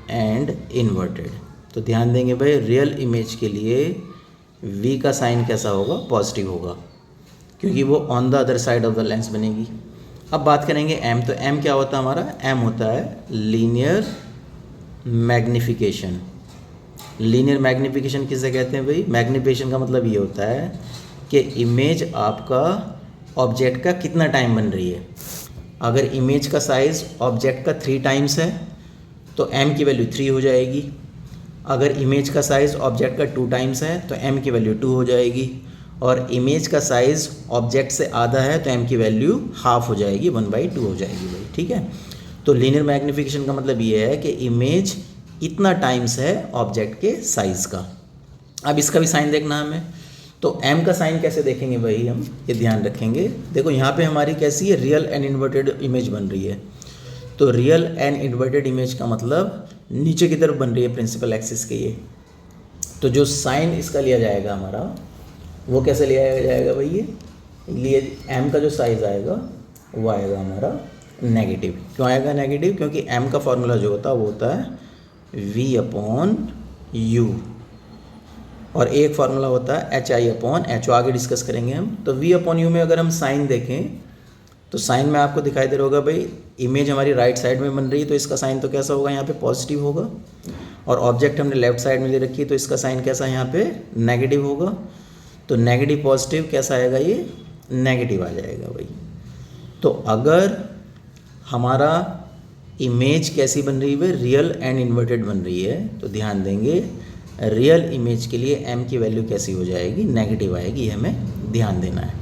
and inverted. तो ध्यान देंगे भाई रियल इमेज के लिए वी का साइन कैसा होगा, पॉजिटिव होगा, क्योंकि वो on the other side of the lens बनेगी। अब बात करेंगे एम। तो एम क्या होता है हमारा, एम होता है लीनियर मैग्निफिकेशन। लीनियर मैग्निफिकेशन किसे कहते हैं भाई, मैग्निफिकेशन का मतलब ये होता है कि इमेज आपका ऑब्जेक्ट का कितना टाइम बन रही है। अगर इमेज का साइज़ ऑब्जेक्ट का 3 टाइम्स है तो m की वैल्यू 3 हो जाएगी। अगर इमेज का साइज़ ऑब्जेक्ट का 2 टाइम्स है तो m की वैल्यू 2 हो जाएगी। और इमेज का साइज़ ऑब्जेक्ट से आधा है तो m की वैल्यू हाफ हो जाएगी, 1/2 हो जाएगी भाई, ठीक है। तो लीनियर मैग्नीफिकेशन का मतलब ये है कि इमेज इतना टाइम्स है ऑब्जेक्ट के साइज़ का। अब इसका भी साइन देखना हमें, तो m का साइन कैसे देखेंगे भाई, हम ये ध्यान रखेंगे। देखो यहाँ पे हमारी कैसी है, रियल एंड इन्वर्टेड इमेज बन रही है। तो रियल एंड इन्वर्टेड इमेज का मतलब नीचे की तरफ बन रही है प्रिंसिपल एक्सिस के ये। तो जो साइन इसका लिया जाएगा हमारा, वो कैसे लिया जाएगा भाई, ये लिए m का जो साइज़ आएगा वो आएगा हमारा नेगेटिव। क्यों आएगा नेगेटिव, क्योंकि m का फॉर्मूला जो होता है वो होता है v/u, और एक फार्मूला होता है hi/h, आगे डिस्कस करेंगे हम। तो v/u में अगर हम साइन देखें तो साइन में आपको दिखाई दे रहा होगा भाई, इमेज हमारी राइट साइड में बन रही है तो इसका साइन तो कैसा होगा, यहाँ पे पॉजिटिव होगा। और ऑब्जेक्ट हमने लेफ्ट साइड में दे रखी है तो इसका साइन कैसा यहाँ पे नेगेटिव होगा। तो नेगेटिव पॉजिटिव कैसा आएगा, ये नेगेटिव आ जाएगा भाई। तो अगर हमारा इमेज कैसी बन रही है, रियल एंड इन्वर्टेड बन रही है, तो ध्यान देंगे रियल इमेज के लिए m की वैल्यू कैसी हो जाएगी, नेगेटिव आएगी, ये हमें ध्यान देना है।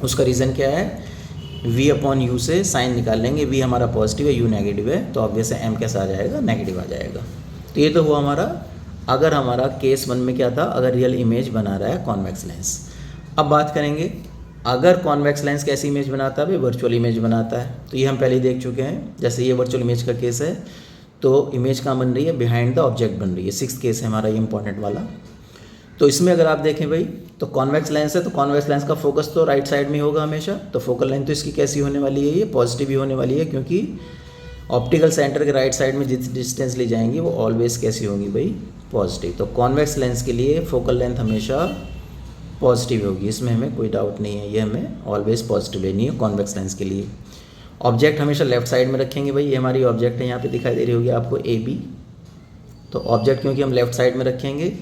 उसका रीज़न क्या है, v/u से साइन निकाल लेंगे, v हमारा पॉजिटिव है, u नेगेटिव है, तो ऑब्वियस है m कैसा आ जाएगा, नेगेटिव आ जाएगा। तो ये तो हुआ हमारा, अगर हमारा केस 1 में क्या था, अगर रियल इमेज बना रहा है कॉन्वेक्स लेंस। अब बात करेंगे अगर कॉन्वेक्स लेंस कैसी इमेज बनाता है भाई, वर्चुअल इमेज बनाता है। तो ये हम पहले ही देख चुके हैं। जैसे ये वर्चुअल इमेज का केस है तो इमेज कहाँ बन रही है, बिहाइंड द ऑब्जेक्ट बन रही है। 6th केस है हमारा ये इंपॉर्टेंट वाला। तो इसमें अगर आप देखें भाई, तो कॉन्वेक्स लेंस है तो कॉन्वेक्स लेंस का फोकस तो राइट साइड में होगा हमेशा। तो फोकल लेंथ तो इसकी कैसी होने वाली है, ये पॉजिटिव ही होने वाली है, क्योंकि ऑप्टिकल सेंटर के राइट साइड में जितनी डिस्टेंस ली जाएंगी वो ऑलवेज कैसी होगी भाई, पॉजिटिव। तो कॉन्वेक्स लेंस के लिए फोकल लेंथ हमेशा पॉजिटिव होगी, इसमें हमें कोई डाउट नहीं है, ये हमें ऑलवेज पॉजिटिव लेनी है कॉन्वेक्स लेंस के लिए। ऑब्जेक्ट हमेशा लेफ्ट साइड में रखेंगे भाई, ये हमारी ऑब्जेक्ट है, यहाँ पे दिखाई दे रही होगी आपको AB। तो ऑब्जेक्ट क्योंकि हम लेफ्ट साइड में रखेंगे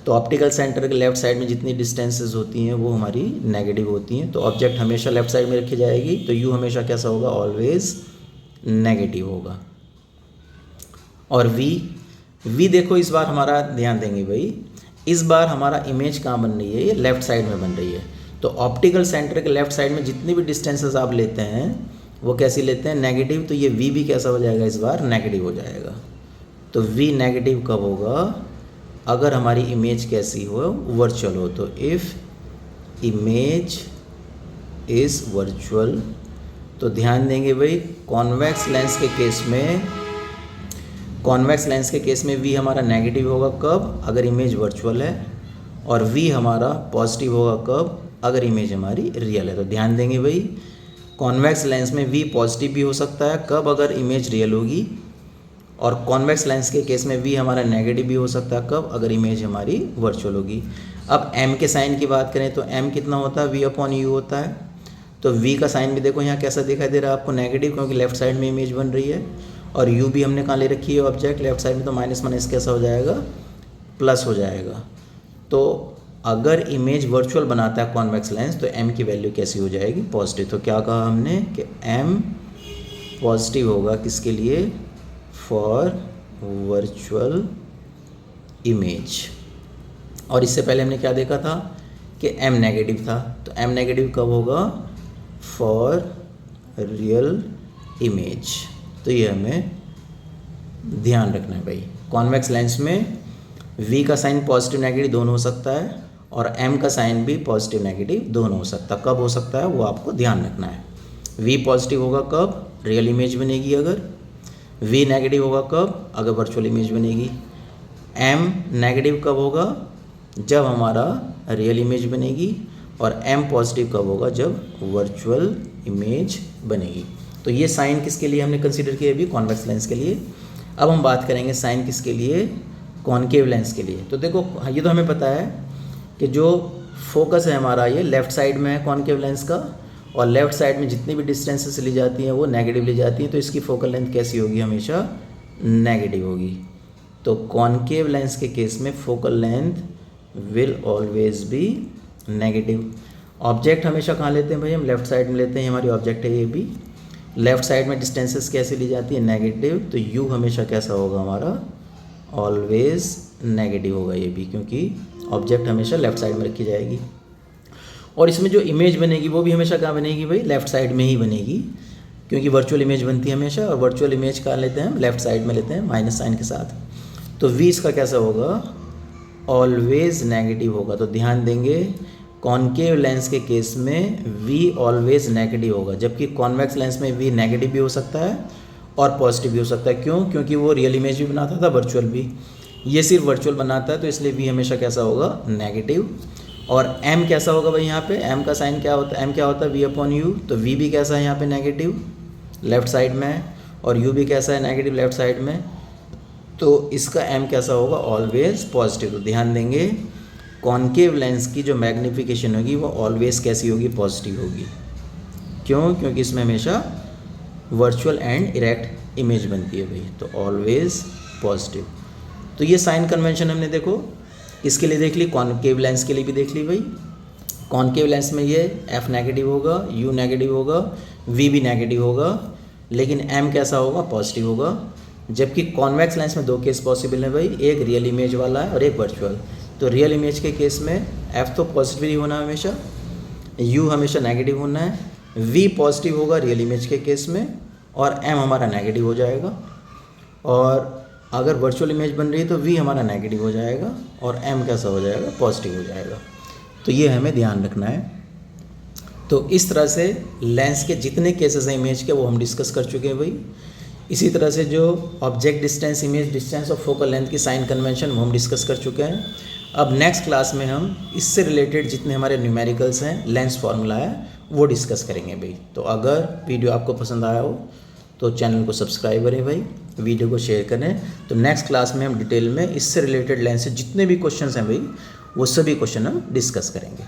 तो ऑप्टिकल सेंटर के लेफ्ट साइड में जितनी डिस्टेंसेस होती हैं वो हमारी नेगेटिव होती हैं। तो ऑब्जेक्ट हमेशा लेफ्ट साइड में रखी जाएगी, तो U हमेशा कैसा होगा, ऑलवेज नेगेटिव होगा। और V देखो इस बार हमारा ध्यान देंगे भाई, इस बार हमारा इमेज कहाँ बन रही है, ये लेफ़्ट साइड में बन रही है। तो ऑप्टिकल सेंटर के लेफ्ट साइड में जितनी भी डिस्टेंसेस आप लेते हैं वो कैसी लेते हैं, नेगेटिव। तो ये V भी कैसा हो जाएगा, इस बार नेगेटिव हो जाएगा। तो V नेगेटिव कब होगा, अगर हमारी इमेज कैसी हो, वर्चुअल हो। तो इफ़ इमेज इज़ वर्चुअल, तो ध्यान देंगे भाई कॉन्वेक्स लेंस के केस में V हमारा नेगेटिव होगा कब, अगर इमेज वर्चुअल है, और V हमारा पॉजिटिव होगा कब, अगर इमेज हमारी रियल है। तो ध्यान देंगे भाई कॉन्वेक्स लेंस में V पॉजिटिव भी हो सकता है कब, अगर इमेज रियल होगी, और कॉन्वेक्स लेंस के केस में V हमारा नेगेटिव भी हो सकता है कब, अगर इमेज हमारी वर्चुअल होगी। अब M के साइन की बात करें तो M कितना होता है, V/u होता है। तो V का साइन भी देखो यहाँ कैसा दिखाई दे रहा है आपको, नेगेटिव, क्योंकि लेफ्ट साइड में इमेज बन रही है। और U भी हमने कहाँ ले रखी है, ऑब्जेक्ट लेफ्ट साइड में, तो माइनस कैसा हो जाएगा, प्लस हो जाएगा। तो अगर इमेज वर्चुअल बनाता है कॉन्वेक्स लेंस तो M की वैल्यू कैसी हो जाएगी, पॉजिटिव। तो क्या कहा हमने कि M पॉजिटिव होगा किसके लिए, फॉर वर्चुअल इमेज। और इससे पहले हमने क्या देखा था कि M नेगेटिव था। तो M नेगेटिव कब होगा, फॉर रियल इमेज। तो ये हमें ध्यान रखना है भाई। कॉन्वेक्स लेंस में V का साइन पॉजिटिव नेगेटिव दोनों हो सकता है, और M का साइन भी पॉजिटिव नेगेटिव दोनों हो सकता है। कब हो सकता है वो आपको ध्यान रखना है। V पॉजिटिव होगा कब, रियल इमेज बनेगी, अगर V नेगेटिव होगा कब, अगर वर्चुअल इमेज बनेगी। M नेगेटिव कब होगा, जब हमारा रियल इमेज बनेगी, और M पॉजिटिव कब होगा, जब वर्चुअल इमेज बनेगी। तो ये साइन किसके लिए हमने कंसीडर किया अभी, कॉन्वेक्स लेंस के लिए। अब हम बात करेंगे साइन किसके लिए, कॉनकेव लेंस के लिए। तो देखो ये तो हमें पता है कि जो फोकस है हमारा ये लेफ़्ट साइड में है कॉनकेव लेंस का, और लेफ़्ट साइड में जितनी भी डिस्टेंसेस ली जाती हैं वो नेगेटिव ली जाती हैं। तो इसकी फोकल लेंथ कैसी होगी, हमेशा नेगेटिव होगी। तो कॉनकेव लेंस के केस में focal length will always be negative. Object हमेशा कहाँ लेते हैं भाई, हम लेफ्ट साइड में लेते हैं, हमारी ऑब्जेक्ट है ये भी। लेफ्ट साइड में डिस्टेंसेस कैसे ली जाती है, नेगेटिव, तो यू हमेशा कैसा होगा हमारा, ऑलवेज नेगेटिव होगा ये भी, क्योंकि ऑब्जेक्ट हमेशा लेफ्ट साइड में रखी जाएगी। और इसमें जो इमेज बनेगी वो भी हमेशा कहाँ बनेगी भाई, लेफ्ट साइड में ही बनेगी, क्योंकि वर्चुअल इमेज बनती है हमेशा, और वर्चुअल इमेज कहाँ लेते हैं हम, लेफ्ट साइड में लेते हैं माइनस साइन के साथ। तो वी इसका कैसा होगा, ऑलवेज नेगेटिव होगा। तो ध्यान देंगे कॉनकेव लेंस के केस में वी ऑलवेज नेगेटिव होगा, जबकि कॉन्वेक्स लेंस में वी नेगेटिव भी हो सकता है और पॉजिटिव भी हो सकता है। क्यों, क्योंकि वो रियल इमेज भी बनाता था, वर्चुअल भी, ये सिर्फ वर्चुअल बनाता है, तो इसलिए वी हमेशा कैसा होगा, नेगेटिव। और एम कैसा होगा भाई, यहाँ पे एम का साइन क्या होता है, एम क्या होता है, वी अपॉन यू, तो वी भी कैसा है यहाँ पे, नेगेटिव लेफ्ट साइड में, और यू भी कैसा है, नेगेटिव लेफ्ट साइड में, तो इसका एम कैसा होगा, ऑलवेज पॉजिटिव। तो ध्यान देंगे कॉनकेव लेंस की जो मैग्नीफिकेशन होगी वो ऑलवेज कैसी होगी, पॉजिटिव होगी। क्यों, क्योंकि इसमें हमेशा वर्चुअल एंड इरेक्ट इमेज बनती है भाई, तो ऑलवेज पॉजिटिव। तो ये साइन कन्वेंशन हमने देखो इसके लिए देख ली, कॉनकेव लेंस के लिए भी देख ली भाई। कॉनकेव लेंस में ये एफ नेगेटिव होगा, यू नेगेटिव होगा, वी भी नेगेटिव होगा, लेकिन एम कैसा होगा, पॉजिटिव होगा। जबकि कॉन्वेक्स लेंस में दो केस पॉसिबल है भाई, एक रियल इमेज वाला है और एक वर्चुअल। तो रियल इमेज के केस में एफ तो पॉजिटिव ही होना है हमेशा, यू हमेशा नेगेटिव होना है, वी पॉजिटिव होगा रियल इमेज के केस में, और एम हमारा नेगेटिव हो जाएगा। और अगर वर्चुअल इमेज बन रही है तो वी हमारा नेगेटिव हो जाएगा और एम कैसा हो जाएगा, पॉजिटिव हो जाएगा। तो ये हमें ध्यान रखना है। तो इस तरह से लेंस के जितने केसेस हैं इमेज के वो हम डिस्कस कर चुके हैं भाई। इसी तरह से जो ऑब्जेक्ट डिस्टेंस, इमेज डिस्टेंस और फोकल लेंथ की साइन कन्वेंशन वो हम डिस्कस कर चुके हैं। अब नेक्स्ट क्लास में हम इससे रिलेटेड जितने हमारे न्यूमेरिकल्स हैं, लेंस फार्मूला है, वो डिस्कस करेंगे भाई। तो अगर वीडियो आपको पसंद आया हो तो चैनल को सब्सक्राइब करें भाई, वीडियो को शेयर करें। तो नेक्स्ट क्लास में हम डिटेल में इससे रिलेटेड लेंस से जितने भी क्वेश्चंस हैं भाई वो सभी क्वेश्चन हम डिस्कस करेंगे।